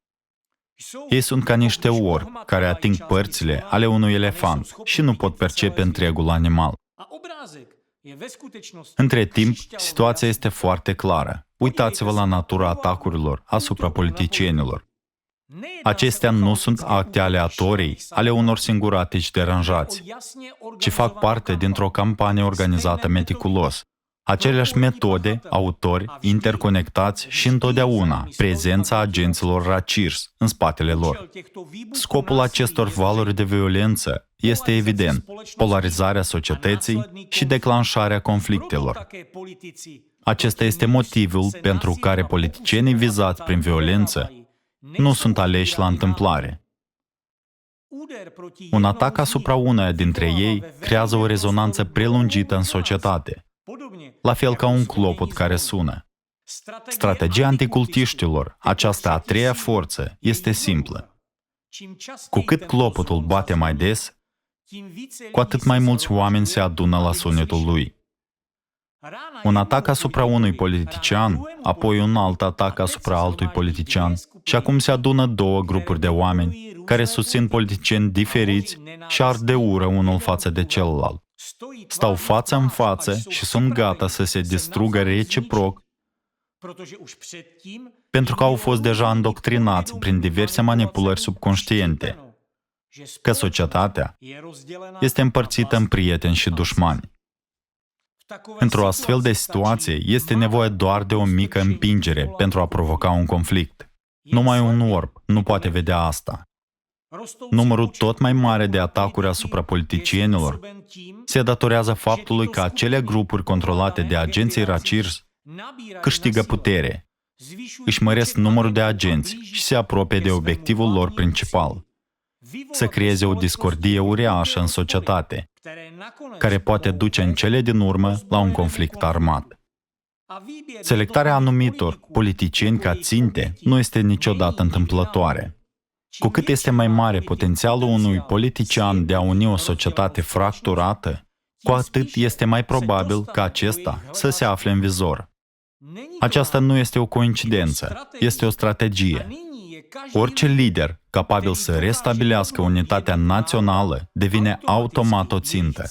Ei sunt ca niște ori care ating părțile ale unui elefant și nu pot percepe întregul animal. Între timp, situația este foarte clară. Uitați-vă la natura atacurilor asupra politicienilor. Acestea nu sunt acte aleatorii ale unor singuratici deranjați, ci fac parte dintr-o campanie organizată meticulos. Aceleași metode, autori, interconectați și întotdeauna prezența agenților RACIRS în spatele lor. Scopul acestor valuri de violență este evident: polarizarea societății și declanșarea conflictelor. Acesta este motivul pentru care politicienii vizați prin violență nu sunt aleși la întâmplare. Un atac asupra uneia dintre ei creează o rezonanță prelungită în societate, la fel ca un clopot care sună. Strategia anticultiștilor, această a treia forță, este simplă. Cu cât clopotul bate mai des, cu atât mai mulți oameni se adună la sunetul lui. Un atac asupra unui politician, apoi un alt atac asupra altui politician, și acum se adună două grupuri de oameni care susțin politicieni diferiți și ard de ură unul față de celălalt. Stau față în față și sunt gata să se distrugă reciproc, pentru că au fost deja îndoctrinați prin diverse manipulări subconștiente că societatea este împărțită în prieteni și dușmani. Într-o astfel de situație, este nevoie doar de o mică împingere pentru a provoca un conflict. Numai un orb nu poate vedea asta. Numărul tot mai mare de atacuri asupra politicienilor se datorează faptului că acele grupuri controlate de agenții RACIRS câștigă putere, își măresc numărul de agenți și se apropie de obiectivul lor principal: să creeze o discordie uriașă în societate, care poate duce în cele din urmă la un conflict armat. Selectarea anumitor politicieni ca ținte nu este niciodată întâmplătoare. Cu cât este mai mare potențialul unui politician de a uni o societate fracturată, cu atât este mai probabil ca acesta să se afle în vizor. Aceasta nu este o coincidență, este o strategie. Orice lider capabil să restabilească unitatea națională devine automat o țintă.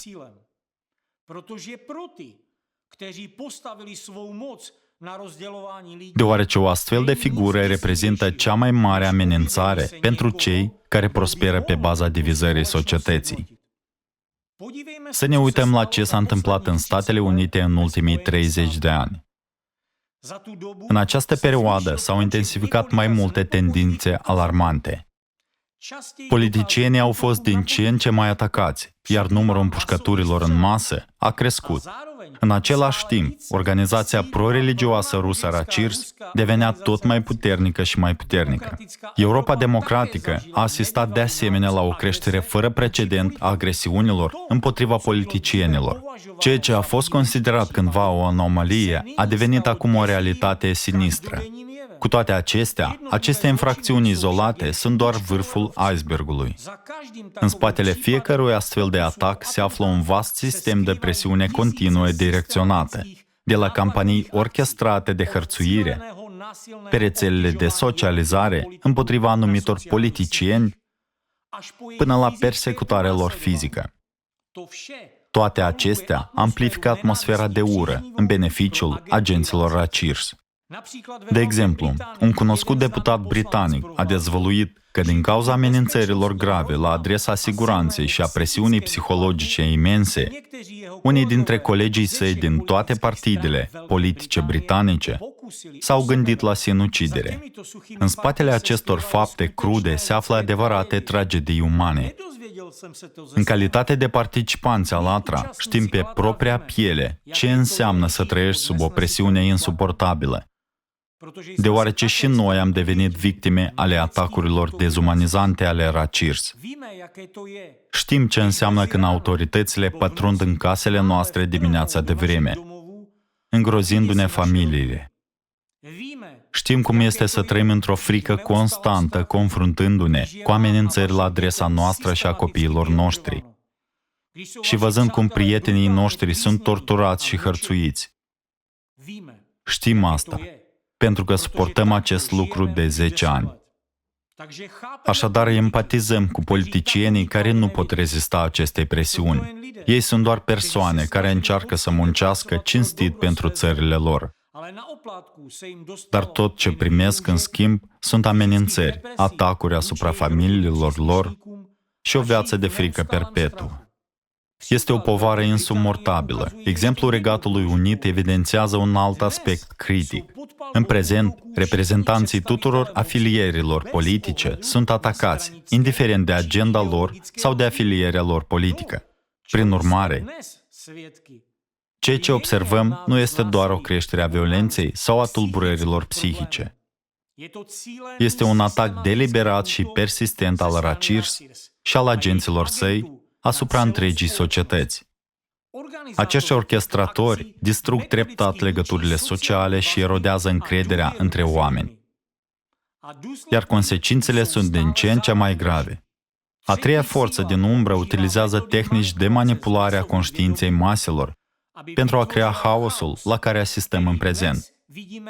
Deoarece o astfel de figură reprezintă cea mai mare amenințare pentru cei care prosperă pe baza divizării societății. Să ne uităm la ce s-a întâmplat în Statele Unite în ultimii 30 de ani. În această perioadă s-au intensificat mai multe tendințe alarmante. Politicienii au fost din ce în ce mai atacați, iar numărul împușcăturilor în masă a crescut. În același timp, organizația pro-religioasă rusă RACIRS devenea tot mai puternică și mai puternică. Europa democratică a asistat de asemenea la o creștere fără precedent a agresiunilor împotriva politicienilor. Ceea ce a fost considerat cândva o anomalie a devenit acum o realitate sinistră. Cu toate acestea, aceste infracțiuni izolate sunt doar vârful icebergului. În spatele fiecărui astfel de atac se află un vast sistem de presiune continuă direcționată, de la campanii orchestrate de hărțuire, pe rețelele de socializare împotriva anumitor politicieni, până la persecutarea lor fizică. Toate acestea amplifică atmosfera de ură în beneficiul agenților RACIRS. De exemplu, un cunoscut deputat britanic a dezvăluit că din cauza amenințărilor grave la adresa siguranței și a presiunii psihologice imense, unii dintre colegii săi din toate partidele politice britanice s-au gândit la sinucidere. În spatele acestor fapte crude se află adevărate tragedii umane. În calitate de participanți al ATRA, știm pe propria piele ce înseamnă să trăiești sub o presiune insuportabilă, deoarece și noi am devenit victime ale atacurilor dezumanizante ale RACIRS. Știm ce înseamnă când autoritățile pătrund în casele noastre dimineața de vreme, îngrozindu-ne familiile. Știm cum este să trăim într-o frică constantă, confruntându-ne cu amenințări la adresa noastră și a copiilor noștri. Și văzând cum prietenii noștri sunt torturați și hărțuiți. Știm asta, pentru că suportăm acest lucru de 10 ani. Așadar, empatizăm cu politicienii care nu pot rezista acestei presiuni. Ei sunt doar persoane care încearcă să muncească cinstit pentru țările lor. Dar tot ce primesc în schimb sunt amenințări, atacuri asupra familiilor lor și o viață de frică perpetuă. Este o povară insupportabilă. Exemplul Regatului Unit evidențiază un alt aspect critic. În prezent, reprezentanții tuturor afilierilor politice sunt atacați, indiferent de agenda lor sau de afilierea lor politică. Prin urmare, ceea ce observăm nu este doar o creștere a violenței sau a tulburărilor psihice. Este un atac deliberat și persistent al Racirs și al agenților săi asupra întregii societăți. Acești orchestratori distrug treptat legăturile sociale și erodează încrederea între oameni. Iar consecințele sunt din ce în ce mai grave. A treia forță din umbră utilizează tehnici de manipulare a conștiinței maselor pentru a crea haosul la care asistăm în prezent,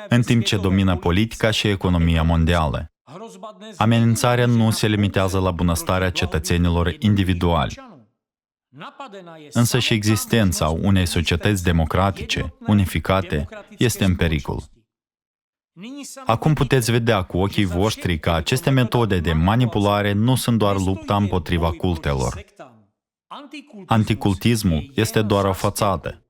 în timp ce domină politica și economia mondială. Amenințarea nu se limitează la bunăstarea cetățenilor individuali, însă și existența unei societăți democratice, unificate, este în pericol. Acum puteți vedea cu ochii voștri că aceste metode de manipulare nu sunt doar lupta împotriva cultelor. Anticultismul este doar o fațadă,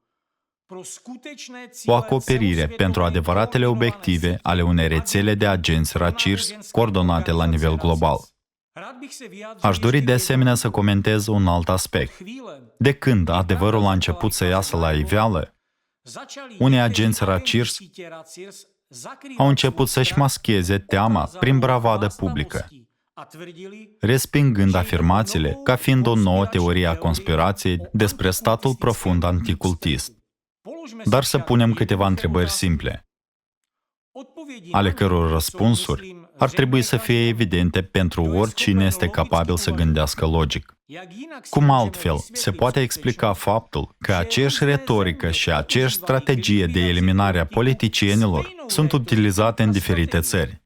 o acoperire pentru adevăratele obiective ale unei rețele de agenți Racirs coordonate la nivel global. Aș dori de asemenea să comentez un alt aspect. De când adevărul a început să iasă la iveală, unii agenți Racirs au început să-și mascheze teama prin bravadă publică, respingând afirmațiile ca fiind o nouă teorie a conspirației despre statul profund anticultist. Dar să punem câteva întrebări simple, ale căror răspunsuri ar trebui să fie evidente pentru oricine este capabil să gândească logic. Cum altfel se poate explica faptul că aceeași retorică și aceeași strategie de eliminare a politicienilor sunt utilizate în diferite țări?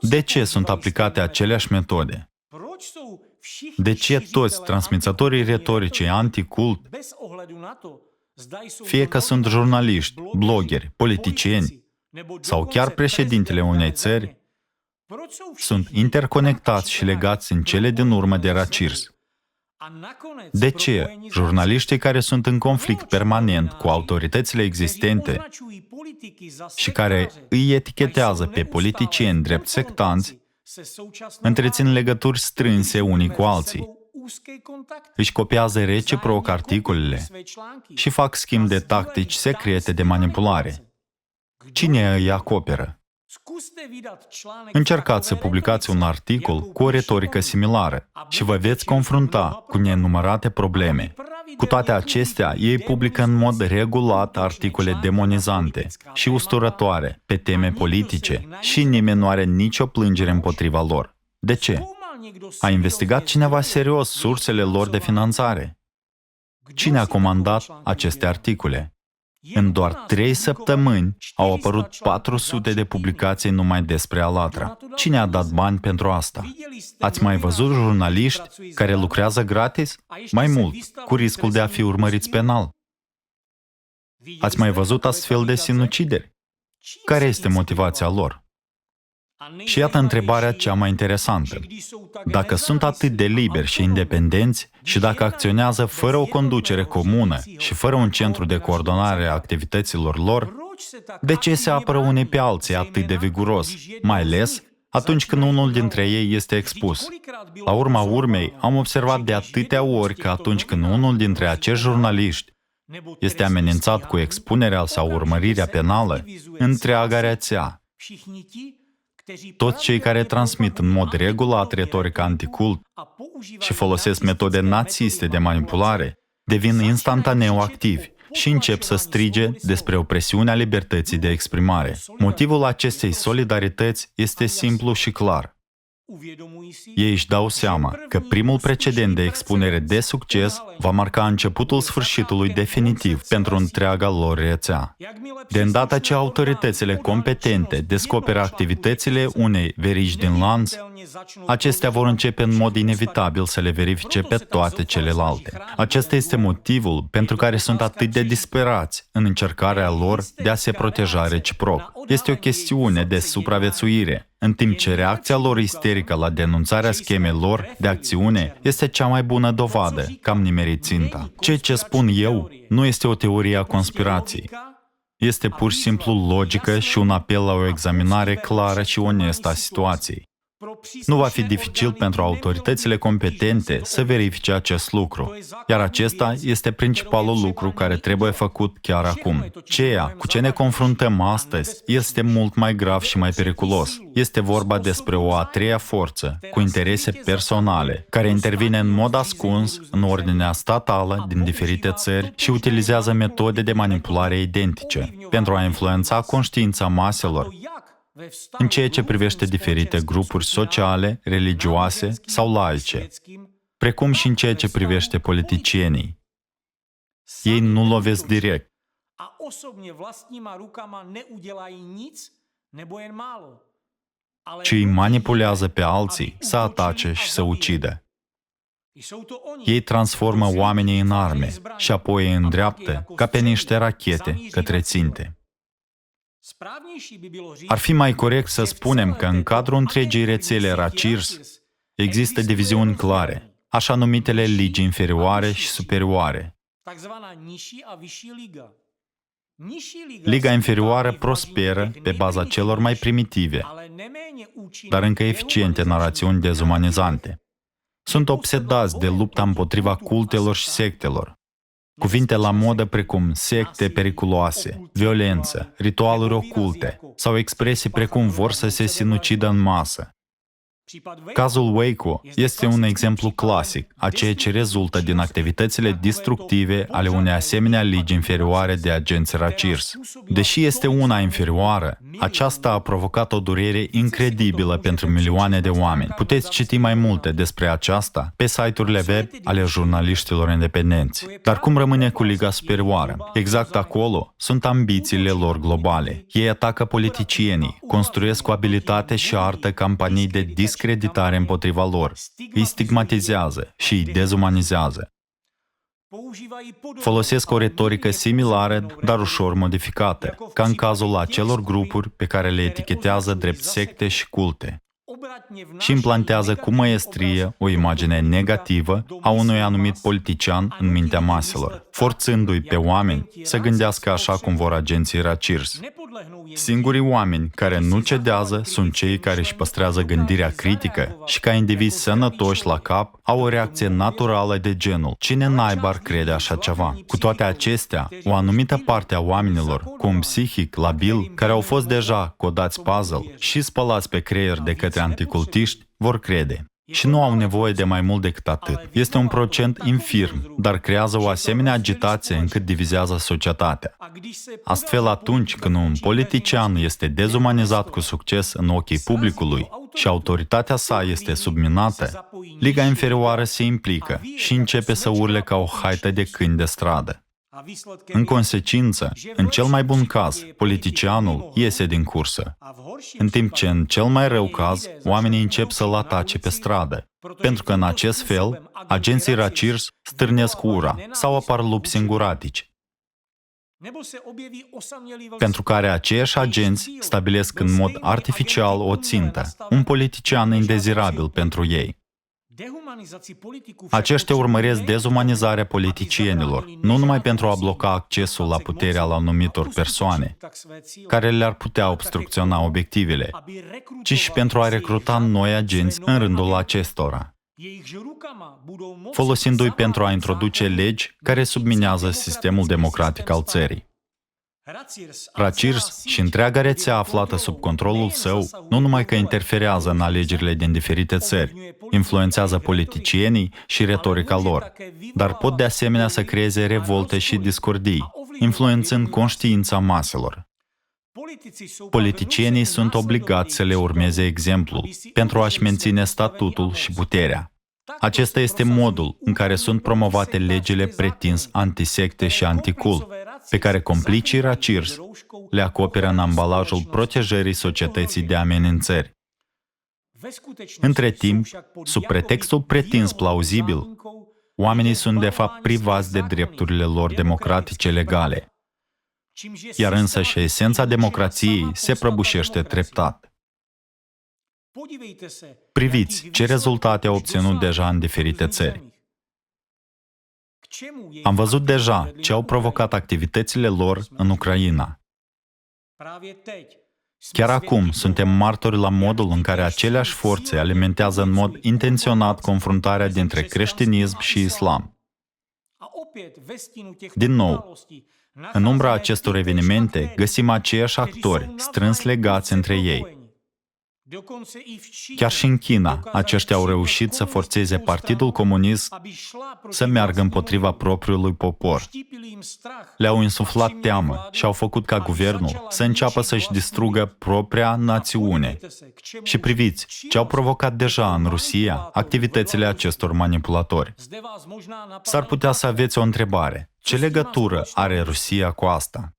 De ce sunt aplicate aceleași metode? De ce toți transmițătorii retoricii anticult, fie că sunt jurnaliști, blogeri, politicieni sau chiar președintele unei țări, sunt interconectați și legați în cele din urmă de Racirs? De ce jurnaliștii care sunt în conflict permanent cu autoritățile existente și care îi etichetează pe politicieni drept sectanți, întrețin legături strânse unii cu alții, își copiază reciproc articolele și fac schimb de tactici secrete de manipulare? Cine îi acoperă? Încercați să publicați un articol cu o retorică similară și vă veți confrunta cu nenumărate probleme. Cu toate acestea, ei publică în mod regulat articole demonizante și usturătoare pe teme politice și nimeni nu are nicio plângere împotriva lor. De ce? A investigat cineva serios sursele lor de finanțare? Cine a comandat aceste articole? În doar 3 săptămâni au apărut 400 de publicații numai despre Alatra. Cine a dat bani pentru asta? Ați mai văzut jurnaliști care lucrează gratis? Mai mult, cu riscul de a fi urmăriți penal. Ați mai văzut astfel de sinucideri? Care este motivația lor? Și iată întrebarea cea mai interesantă. Dacă sunt atât de liberi și independenți și dacă acționează fără o conducere comună și fără un centru de coordonare a activităților lor, de ce se apără unii pe alții atât de viguros, mai ales atunci când unul dintre ei este expus? La urma urmei, am observat de atâtea ori că atunci când unul dintre acești jurnaliști este amenințat cu expunerea sau urmărirea penală, întreaga rețea, toți cei care transmit în mod regulat retorica anticult și folosesc metode naziste de manipulare, devin instantaneu activi și încep să strige despre opresiunea libertății de exprimare. Motivul acestei solidarități este simplu și clar. Ei își dau seama că primul precedent de expunere de succes va marca începutul sfârșitului definitiv pentru întreaga lor rețea. De îndată ce autoritățile competente descoperă activitățile unei verigi din lanț, acestea vor începe în mod inevitabil să le verifice pe toate celelalte. Acesta este motivul pentru care sunt atât de disperați în încercarea lor de a se proteja reciproc. Este o chestiune de supraviețuire, în timp ce reacția lor isterică la denunțarea schemei lor de acțiune este cea mai bună dovadă că am nimerit ținta. Ceea ce spun eu nu este o teorie a conspirației. Este pur și simplu logică și un apel la o examinare clară și onestă a situației. Nu va fi dificil pentru autoritățile competente să verifice acest lucru, iar acesta este principalul lucru care trebuie făcut chiar acum. Ceea cu ce ne confruntăm astăzi este mult mai grav și mai periculos. Este vorba despre o a treia forță, cu interese personale, care intervine în mod ascuns în ordinea statală din diferite țări și utilizează metode de manipulare identice pentru a influența conștiința maselor în ceea ce privește diferite grupuri sociale, religioase sau laice, precum și în ceea ce privește politicienii. Ei nu lovesc direct, ci îi manipulează pe alții să atace și să ucidă. Ei transformă oamenii în arme și apoi îi îndreaptă ca pe niște rachete către ținte. Ar fi mai corect să spunem că în cadrul întregii rețele RACIRS există diviziuni clare, așa numitele ligi inferioare și superioare. Liga inferioară prosperă pe baza celor mai primitive, dar încă eficiente narațiuni dezumanizante. Sunt obsedați de lupta împotriva cultelor și sectelor. Cuvinte la modă precum secte periculoase, violență, ritualuri oculte sau expresii precum vor să se sinucidă în masă. Cazul Waco este un exemplu clasic a ceea ce rezultă din activitățile destructive ale unei asemenea ligi inferioare de agenți RACIRS. Deși este una inferioară, aceasta a provocat o durere incredibilă pentru milioane de oameni. Puteți citi mai multe despre aceasta pe site-urile web ale jurnaliștilor independenți. Dar cum rămâne cu Liga Superioară? Exact acolo sunt ambițiile lor globale. Ei atacă politicienii, construiesc cu abilitate și artă campanii de discreditare împotriva lor, îi stigmatizează și îi dezumanizează. Folosesc o retorică similară, dar ușor modificată, ca în cazul acelor grupuri pe care le etichetează drept secte și culte, și implantează cu măiestrie o imagine negativă a unui anumit politician în mintea maselor, forțându-i pe oameni să gândească așa cum vor agenții RACIRS. Singurii oameni care nu cedează sunt cei care își păstrează gândirea critică și ca indivizi sănătoși la cap au o reacție naturală de genul cine naiba ar crede așa ceva. Cu toate acestea, o anumită parte a oamenilor cu un psihic labil, care au fost deja codați puzzle și spălați pe creier de către anticultiști, vor crede. Și nu au nevoie de mai mult decât atât. Este un procent infirm, dar creează o asemenea agitație încât divizează societatea. Astfel, atunci când un politician este dezumanizat cu succes în ochii publicului și autoritatea sa este subminată, Liga inferioară se implică și începe să urle ca o haită de câini de stradă. În consecință, în cel mai bun caz, politicianul iese din cursă, în timp ce, în cel mai rău caz, oamenii încep să-l atace pe stradă, pentru că, în acest fel, agenții RACIRS stârnesc ura sau apar lupi singuratici, pentru care aceiași agenți stabilesc în mod artificial o țintă, un politician indezirabil pentru ei. Aceștia urmăresc dezumanizarea politicienilor, nu numai pentru a bloca accesul la putere al anumitor persoane, care le-ar putea obstrucționa obiectivele, ci și pentru a recruta noi agenți în rândul acestora, folosindu-i pentru a introduce legi care subminează sistemul democratic al țării. RACIRS și întreaga rețea aflată sub controlul său nu numai că interferează în alegerile din diferite țări, influențează politicienii și retorica lor, dar pot de asemenea să creeze revolte și discordii, influențând conștiința maselor. Politicienii sunt obligați să le urmeze exemplul pentru a-și menține statutul și puterea. Acesta este modul în care sunt promovate legile pretins antisecte și anticult, pe care complicii Racirs le acoperă în ambalajul protejării societății de amenințări. Între timp, sub pretextul pretins plauzibil, oamenii sunt de fapt privați de drepturile lor democratice legale, iar însă și esența democrației se prăbușește treptat. Priviți ce rezultate au obținut deja în diferite țări. Am văzut deja ce au provocat activitățile lor în Ucraina. Chiar acum suntem martori la modul în care aceleași forțe alimentează în mod intenționat confruntarea dintre creștinism și islam. Din nou, în umbra acestor evenimente găsim aceiași actori strâns legați între ei. Chiar și în China, aceștia au reușit să forțeze Partidul Comunist să meargă împotriva propriului popor. Le-au insuflat teamă și au făcut ca guvernul să înceapă să-și distrugă propria națiune. Și priviți ce au provocat deja în Rusia activitățile acestor manipulatori. S-ar putea să aveți o întrebare. Ce legătură are Rusia cu asta?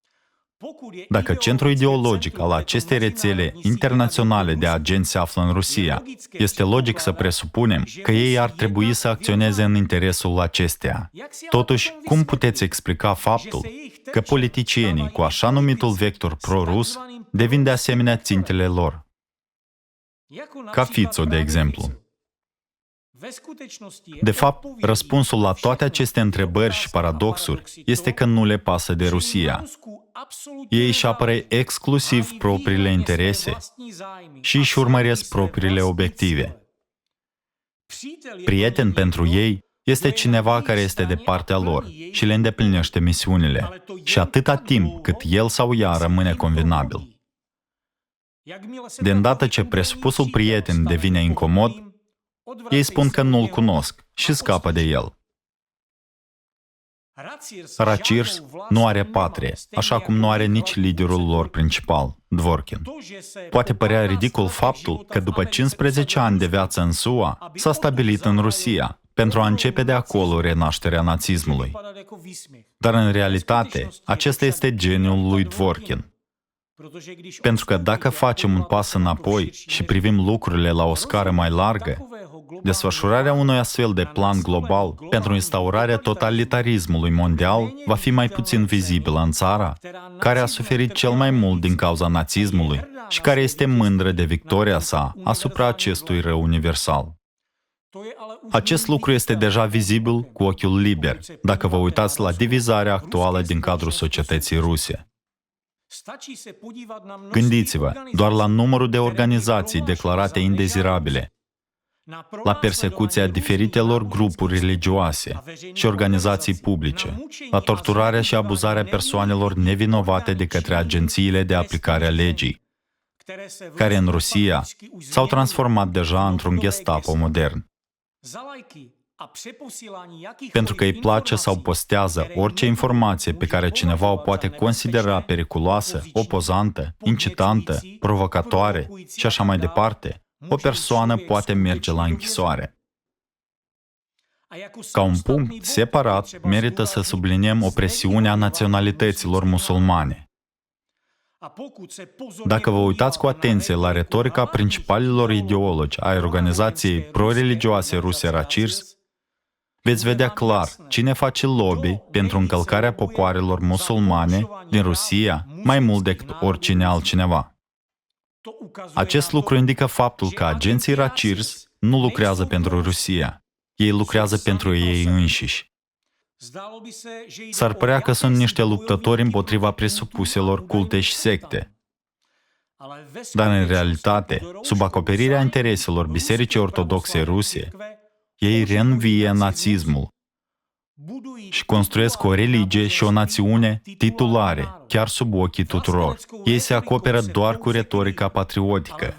Dacă centrul ideologic al acestei rețele internaționale de agenți se află în Rusia, este logic să presupunem că ei ar trebui să acționeze în interesul acesteia. Totuși, cum puteți explica faptul că politicienii cu așa numitul vector pro-rus devin de asemenea țintele lor? Ca Fico, de exemplu. De fapt, răspunsul la toate aceste întrebări și paradoxuri este că nu le pasă de Rusia. Ei își apără exclusiv propriile interese și își urmăresc propriile obiective. Prieten pentru ei este cineva care este de partea lor și le îndeplinește misiunile, și atâta timp cât el sau ea rămâne convenabil. De îndată ce presupusul prieten devine incomod, ei spun că nu-l cunosc și scapă de el. Racirs nu are patrie, așa cum nu are nici liderul lor principal, Dvorkin. Poate părea ridicol faptul că după 15 ani de viață în SUA, s-a stabilit în Rusia, pentru a începe de acolo renașterea nazismului. Dar în realitate, acesta este geniul lui Dvorkin. Pentru că dacă facem un pas înapoi și privim lucrurile la o scară mai largă, desfășurarea unui astfel de plan global pentru instaurarea totalitarismului mondial va fi mai puțin vizibilă în țara care a suferit cel mai mult din cauza nazismului și care este mândră de victoria sa asupra acestui rău universal. Acest lucru este deja vizibil cu ochiul liber, dacă vă uitați la divizarea actuală din cadrul societății ruse. Gândiți-vă doar la numărul de organizații declarate indezirabile, la persecuția diferitelor grupuri religioase și organizații publice, la torturarea și abuzarea persoanelor nevinovate de către agențiile de aplicare a legii, care în Rusia s-au transformat deja într-un Gestapo modern. Pentru că îi place sau postează orice informație pe care cineva o poate considera periculoasă, opozantă, incitantă, provocatoare și așa mai departe, o persoană poate merge la închisoare. Ca un punct separat, merită să subliniem opresiunea naționalităților musulmane. Dacă vă uitați cu atenție la retorica principalilor ideologi ai organizației pro-religioase ruse Racirs, veți vedea clar cine face lobby pentru încălcarea popoarelor musulmane din Rusia mai mult decât oricine altcineva. Acest lucru indică faptul că agenții Racirs nu lucrează pentru Rusia. Ei lucrează pentru ei înșiși. S-ar părea că sunt niște luptători împotriva presupuselor culte și secte. Dar în realitate, sub acoperirea intereselor Bisericii Ortodoxe Ruse, ei reînvie nazismul și construiesc o religie și o națiune titulare, chiar sub ochii tuturor. Ei se acoperă doar cu retorica patriotică,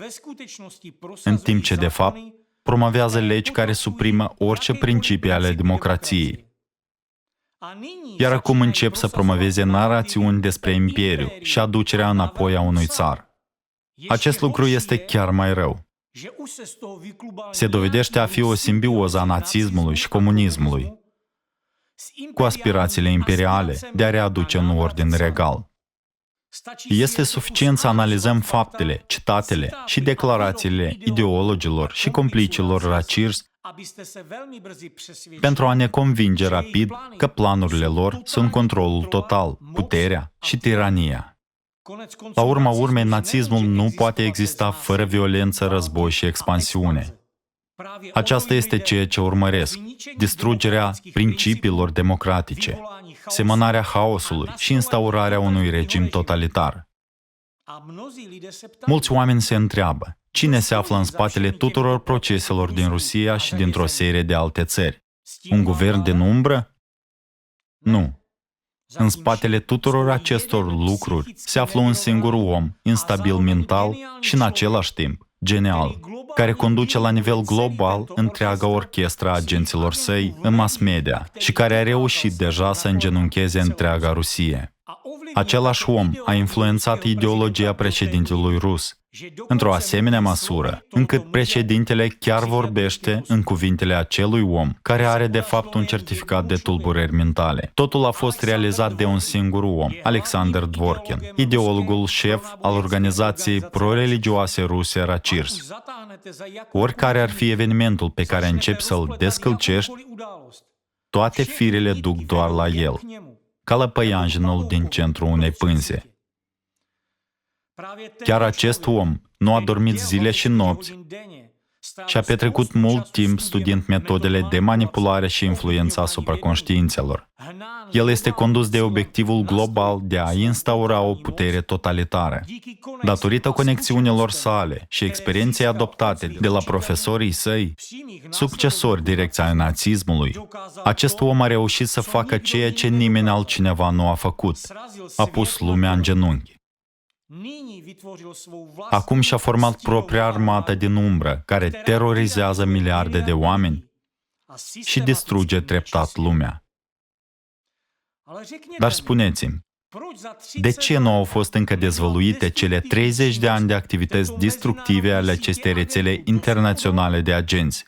în timp ce, de fapt, promovează legi care suprimă orice principii ale democrației. Iar acum încep să promoveze narațiuni despre imperiu și aducerea înapoi a unui țar. Acest lucru este chiar mai rău. Se dovedește a fi o simbioză a națismului și comunismului, cu aspirațiile imperiale de a readuce un ordin regal. Este suficient să analizăm faptele, citatele și declarațiile ideologilor și complicilor Racirs pentru a ne convinge rapid că planurile lor sunt controlul total, puterea și tirania. La urma urmei, națismul nu poate exista fără violență, război și expansiune. Aceasta este ceea ce urmăresc: distrugerea principiilor democratice, semănarea haosului și instaurarea unui regim totalitar. Mulți oameni se întreabă, cine se află în spatele tuturor proceselor din Rusia și dintr-o serie de alte țări? Un guvern din umbră? Nu. În spatele tuturor acestor lucruri se află un singur om, instabil mental și în același timp genial, care conduce la nivel global întreaga orchestră a agenților săi în mass media și care a reușit deja să îngenuncheze întreaga Rusie. Același om a influențat ideologia președintelui rus, într-o asemenea măsură, încât președintele chiar vorbește în cuvintele acelui om, care are de fapt un certificat de tulburări mentale. Totul a fost realizat de un singur om, Alexander Dvorkin, ideologul șef al organizației pro-religioase ruse Racirs. Oricare ar fi evenimentul pe care începi să-l descălcești, toate firele duc doar la el, ca la păianjenul din centrul unei pânze. Chiar acest om nu a dormit zile și nopți și a petrecut mult timp studiind metodele de manipulare și influență asupra conștiințelor. El este condus de obiectivul global de a instaura o putere totalitară. Datorită conexiunilor sale și experienței adoptate de la profesorii săi, succesori direct ai nazismului, acest om a reușit să facă ceea ce nimeni altcineva nu a făcut. A pus lumea în genunchi. Acum și-a format propria armată din umbră, care terorizează miliarde de oameni și distruge treptat lumea. Dar spuneți-mi, de ce nu au fost încă dezvăluite cele 30 de ani de activități destructive ale acestei rețele internaționale de agenți?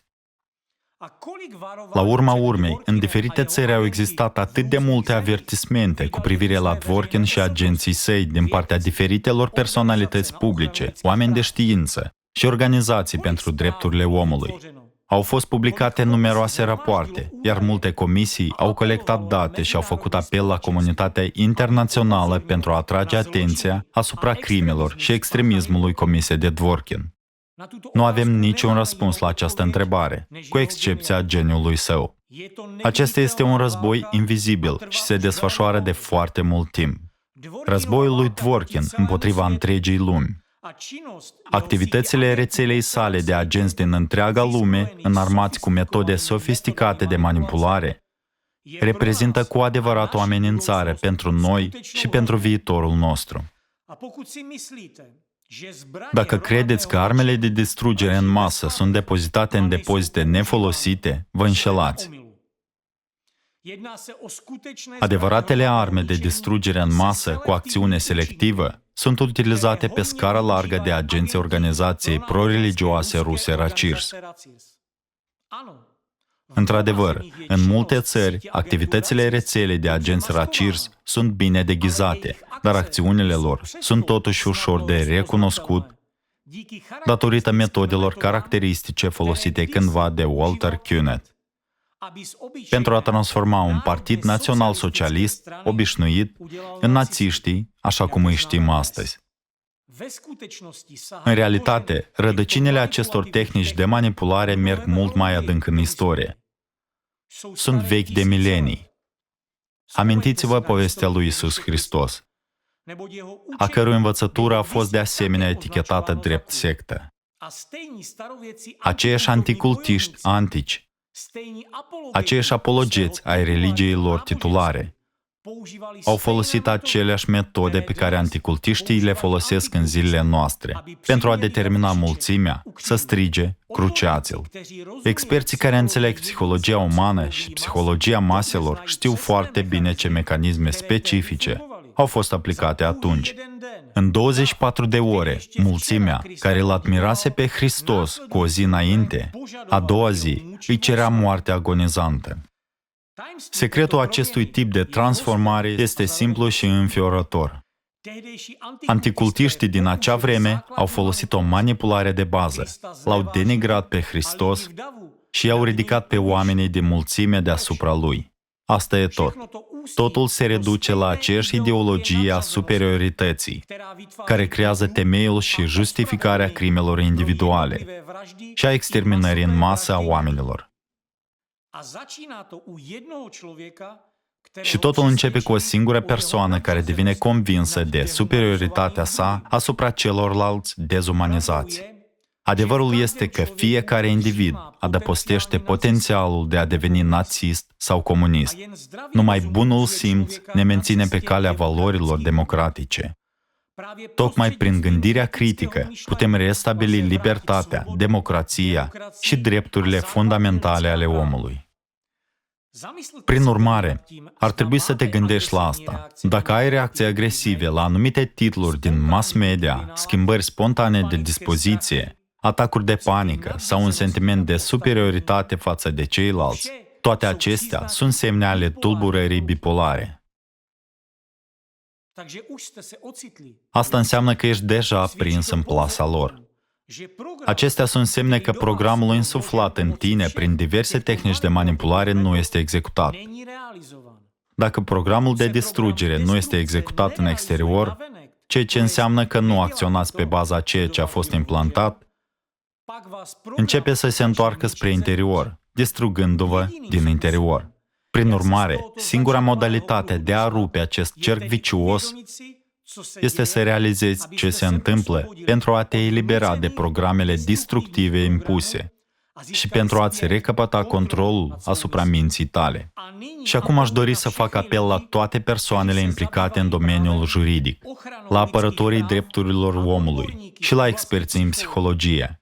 La urma urmei, în diferite țări au existat atât de multe avertismente cu privire la Dvorkin și agenții săi din partea diferitelor personalități publice, oameni de știință și organizații pentru drepturile omului. Au fost publicate numeroase rapoarte, iar multe comisii au colectat date și au făcut apel la comunitatea internațională pentru a atrage atenția asupra crimelor și extremismului comise de Dvorkin. Nu avem niciun răspuns la această întrebare, cu excepția geniului său. Acesta este un război invizibil și se desfășoară de foarte mult timp. Războiul lui Dvorkin împotriva întregii lumi. Activitățile rețelei sale de agenți din întreaga lume, înarmați cu metode sofisticate de manipulare, reprezintă cu adevărat o amenințare pentru noi și pentru viitorul nostru. Dacă credeți că armele de distrugere în masă sunt depozitate în depozite nefolosite, vă înșelați. Adevăratele arme de distrugere în masă cu acțiune selectivă sunt utilizate pe scară largă de agenții organizației pro-religioase ruse Racirs. Într-adevăr, în multe țări, activitățile rețelei de agenți Racirs sunt bine deghizate, dar acțiunile lor sunt totuși ușor de recunoscut datorită metodelor caracteristice folosite cândva de Walter Künneth pentru a transforma un partid național-socialist obișnuit în națiștii, așa cum îi știm astăzi. În realitate, rădăcinile acestor tehnici de manipulare merg mult mai adânc în istorie. Sunt vechi de milenii. Amintiți-vă povestea lui Iisus Hristos, a cărui învățătură a fost de asemenea etichetată drept sectă. Aceiași anticultiști antici, aceiași apologeți ai religiei lor titulare, Au folosit aceleași metode pe care anticultiștii le folosesc în zilele noastre, pentru a determina mulțimea să strige, cruciați-l. Experții care înțeleg psihologia umană și psihologia maselor știu foarte bine ce mecanisme specifice au fost aplicate atunci. În 24 de ore, mulțimea, care îl admirase pe Hristos cu o zi înainte, a doua zi, îi cerea moartea agonizantă. Secretul acestui tip de transformare este simplu și înfiorător. Anticultiștii din acea vreme au folosit o manipulare de bază, l-au denigrat pe Hristos și i-au ridicat pe oamenii de mulțime deasupra lui. Asta e tot. Totul se reduce la aceeași ideologie a superiorității, care creează temeiul și justificarea crimelor individuale și a exterminării în masă a oamenilor. Și totul începe cu o singură persoană care devine convinsă de superioritatea sa asupra celorlalți dezumanizați. Adevărul este că fiecare individ adăpostește potențialul de a deveni nazist sau comunist. Numai bunul simț ne menține pe calea valorilor democratice. Tocmai prin gândirea critică putem restabili libertatea, democrația și drepturile fundamentale ale omului. Prin urmare, ar trebui să te gândești la asta. Dacă ai reacții agresive la anumite titluri din mass media, schimbări spontane de dispoziție, atacuri de panică sau un sentiment de superioritate față de ceilalți, toate acestea sunt semne ale tulburării bipolare. Asta înseamnă că ești deja prins în plasa lor. Acestea sunt semne că programul insuflat în tine prin diverse tehnici de manipulare nu este executat. Dacă programul de distrugere nu este executat în exterior, ceea ce înseamnă că nu acționați pe baza ceea ce a fost implantat, începe să se întoarcă spre interior, distrugându-vă din interior. Prin urmare, singura modalitate de a rupe acest cerc vicios este să realizezi ce se întâmplă pentru a te elibera de programele destructive impuse și pentru a-ți recăpăta controlul asupra minții tale. Și acum aș dori să fac apel la toate persoanele implicate în domeniul juridic, la apărătorii drepturilor omului și la experții în psihologie.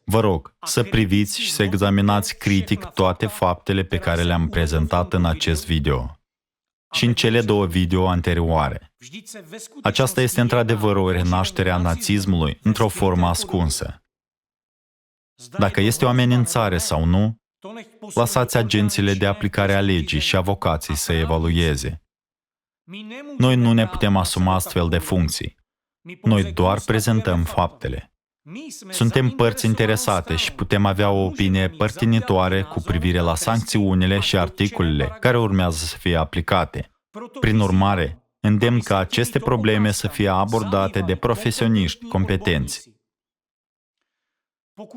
Vă rog să priviți și să examinați critic toate faptele pe care le-am prezentat în acest video și în cele două video anterioare. Aceasta este într-adevăr o renaștere a nazismului într-o formă ascunsă. Dacă este o amenințare sau nu, lăsați agențiile de aplicare a legii și avocații să evalueze. Noi nu ne putem asuma astfel de funcții. Noi doar prezentăm faptele. Suntem părți interesate și putem avea o opinie părtinitoare cu privire la sancțiunile și articolele care urmează să fie aplicate. Prin urmare, îndemn ca aceste probleme să fie abordate de profesioniști competenți.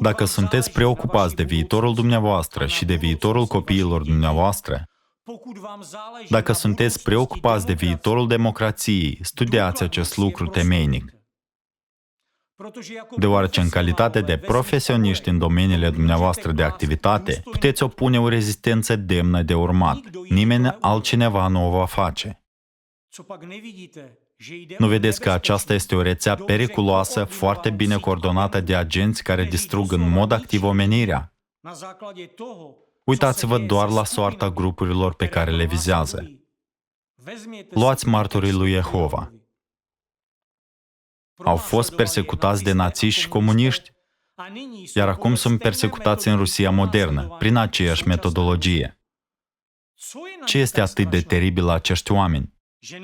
Dacă sunteți preocupați de viitorul dumneavoastră și de viitorul copiilor dumneavoastră, dacă sunteți preocupați de viitorul democrației, studiați acest lucru temeinic. Deoarece în calitate de profesioniști în domeniile dumneavoastră de activitate, puteți opune o rezistență demnă de urmat. Nimeni altcineva nu o va face. Nu vedeți că aceasta este o rețea periculoasă, foarte bine coordonată de agenți care distrug în mod activ omenirea? Uitați-vă doar la soarta grupurilor pe care le vizează. Luați martorii lui Jehova. Au fost persecutați de națiști și comuniști, iar acum sunt persecutați în Rusia modernă, prin aceeași metodologie. Ce este atât de teribil la acești oameni?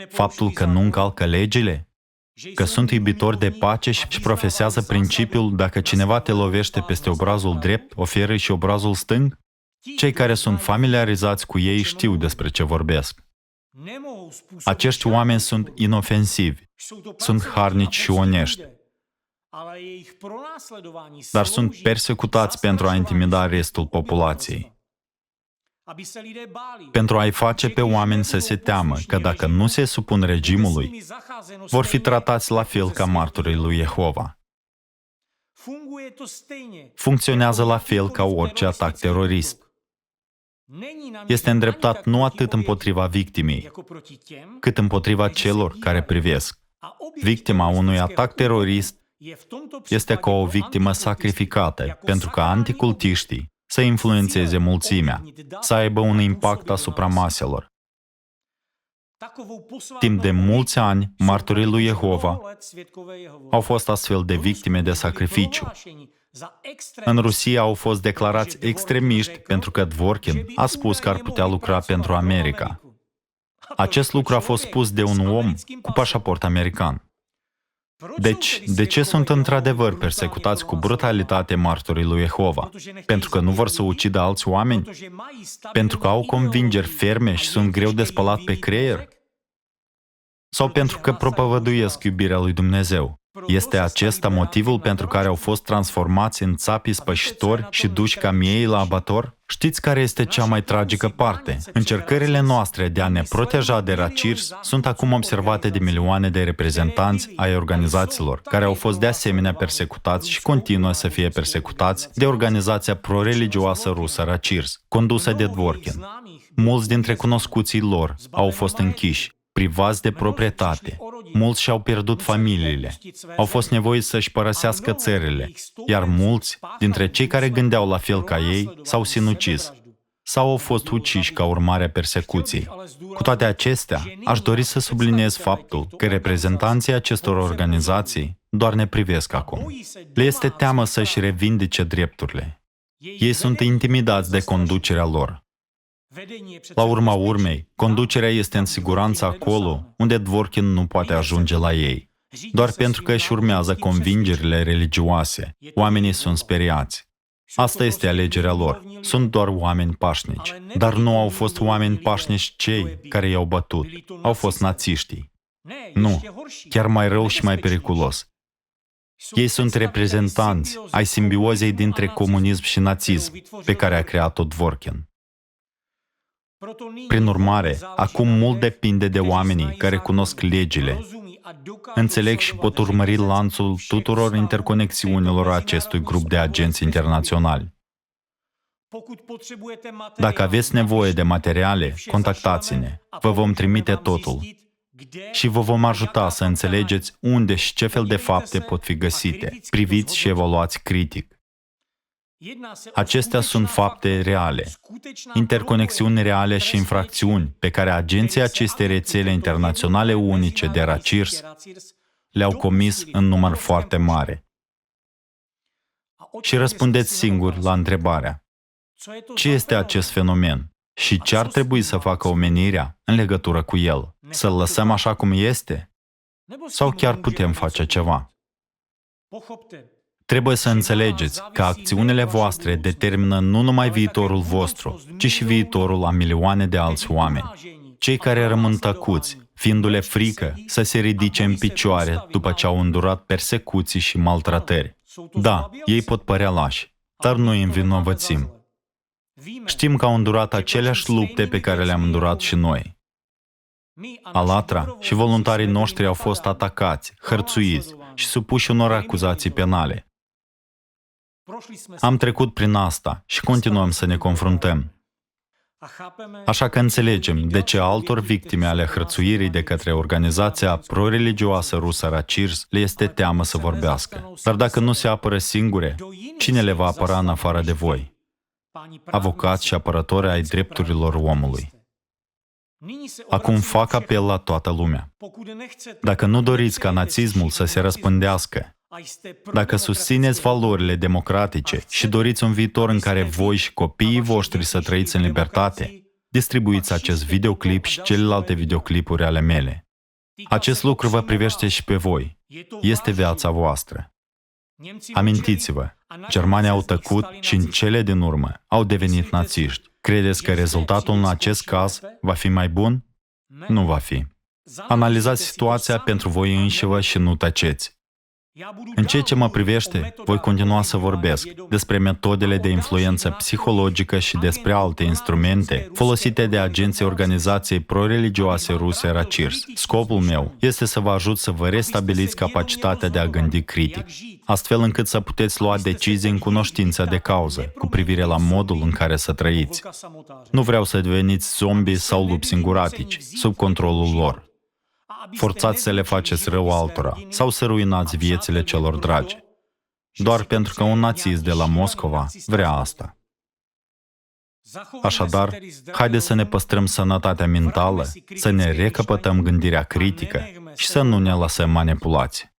Faptul că nu încalcă legile? Că sunt iubitori de pace și profesează principiul dacă cineva te lovește peste obrazul drept, oferă și obrazul stâng? Cei care sunt familiarizați cu ei știu despre ce vorbesc. Acești oameni sunt inofensivi, sunt harnici și onești, dar sunt persecutați pentru a intimida restul populației. Pentru a-i face pe oameni să se teamă că dacă nu se supun regimului, vor fi tratați la fel ca martorii lui Jehova. Funcționează la fel ca orice atac terorist. este îndreptat nu atât împotriva victimei, cât împotriva celor care privesc. Victima unui atac terorist este ca o victimă sacrificată pentru ca anticultiștii să influențeze mulțimea, să aibă un impact asupra maselor. Timp de mulți ani, martorii lui Jehova au fost astfel de victime de sacrificiu. În Rusia au fost declarați extremiști pentru că Dworkin a spus că ar putea lucra pentru America. Acest lucru a fost spus de un om cu pașaport american. Deci, de ce sunt într-adevăr persecutați cu brutalitate martorii lui Jehova? Pentru că nu vor să ucidă alți oameni? Pentru că au convingeri ferme și sunt greu de spălat pe creier? Sau pentru că propovăduiesc iubirea lui Dumnezeu? Este acesta motivul pentru care au fost transformați în țapi spășitori și duși ca miei la abator? Știți care este cea mai tragică parte? Încercările noastre de a ne proteja de racirs sunt acum observate de milioane de reprezentanți ai organizațiilor, care au fost de asemenea persecutați și continuă să fie persecutați de organizația pro-religioasă rusă Racirs, condusă de Dworkin. Mulți dintre cunoscuții lor au fost închiși, privați de proprietate. Mulți și-au pierdut familiile, au fost nevoiți să-și părăsească țările, iar mulți dintre cei care gândeau la fel ca ei s-au sinucis sau au fost uciși ca urmare a persecuției. Cu toate acestea, aș dori să subliniez faptul că reprezentanții acestor organizații doar ne privesc acum. Le este teamă să-și revindice drepturile. Ei sunt intimidați de conducerea lor. La urma urmei, conducerea este în siguranță acolo unde Dworkin nu poate ajunge la ei. Doar pentru că își urmează convingerile religioase, oamenii sunt speriați. Asta este alegerea lor. Sunt doar oameni pașnici. Dar nu au fost oameni pașnici cei care i-au bătut. Au fost națiștii. Nu, chiar mai rău și mai periculos. Ei sunt reprezentanți ai simbiozei dintre comunism și nazism pe care a creat-o Dworkin. Prin urmare, acum mult depinde de oamenii care cunosc legile, înțeleg și pot urmări lanțul tuturor interconexiunilor acestui grup de agenți internaționali. Dacă aveți nevoie de materiale, contactați-ne, vă vom trimite totul și vă vom ajuta să înțelegeți unde și ce fel de fapte pot fi găsite. Priviți și evaluați critic. Acestea sunt fapte reale, interconexiuni reale și infracțiuni pe care agenții acestei rețele internaționale unice de Racirs le-au comis în număr foarte mare. Și răspundeți singur la întrebarea: ce este acest fenomen și ce ar trebui să facă omenirea în legătură cu el? Să-l lăsăm așa cum este? Sau chiar putem face ceva? Trebuie să înțelegeți că acțiunile voastre determină nu numai viitorul vostru, ci și viitorul a milioane de alți oameni. Cei care rămân tăcuți, fiindu-le frică să se ridice în picioare după ce au îndurat persecuții și maltratări. Da, ei pot părea lași, dar noi îi învinovățim. Știm că au îndurat aceleași lupte pe care le-am îndurat și noi. Alatra și voluntarii noștri au fost atacați, hărțuiți și supuși unor acuzații penale. Am trecut prin asta și continuăm să ne confruntăm. Așa că înțelegem de ce altor victime ale hărțuirii de către organizația pro-religioasă rusă Racirs le este teamă să vorbească. Dar dacă nu se apără singure, cine le va apăra în afară de voi? Avocați și apărători ai drepturilor omului. Acum fac apel la toată lumea. Dacă nu doriți ca nazismul să se răspândească, dacă susțineți valorile democratice și doriți un viitor în care voi și copiii voștri să trăiți în libertate, distribuiți acest videoclip și celelalte videoclipuri ale mele. Acest lucru vă privește și pe voi. Este viața voastră. Amintiți-vă, germanii au tăcut și în cele din urmă au devenit națiști. Credeți că rezultatul în acest caz va fi mai bun? Nu va fi. Analizați situația pentru voi înșivă și nu tăceți. În ceea ce mă privește, voi continua să vorbesc despre metodele de influență psihologică și despre alte instrumente folosite de agenții organizației pro-religioase ruse Rachirs. Scopul meu este să vă ajut să vă restabiliți capacitatea de a gândi critic, astfel încât să puteți lua decizii în cunoștință de cauză cu privire la modul în care să trăiți. Nu vreau să deveniți zombi sau lupi singuratici, sub controlul lor. Forțați să le faceți rău altora sau să ruinați viețile celor dragi, doar pentru că un nazist de la Moscova vrea asta. Așadar, haideți să ne păstrăm sănătatea mentală, să ne recăpătăm gândirea critică și să nu ne lăsăm manipulați.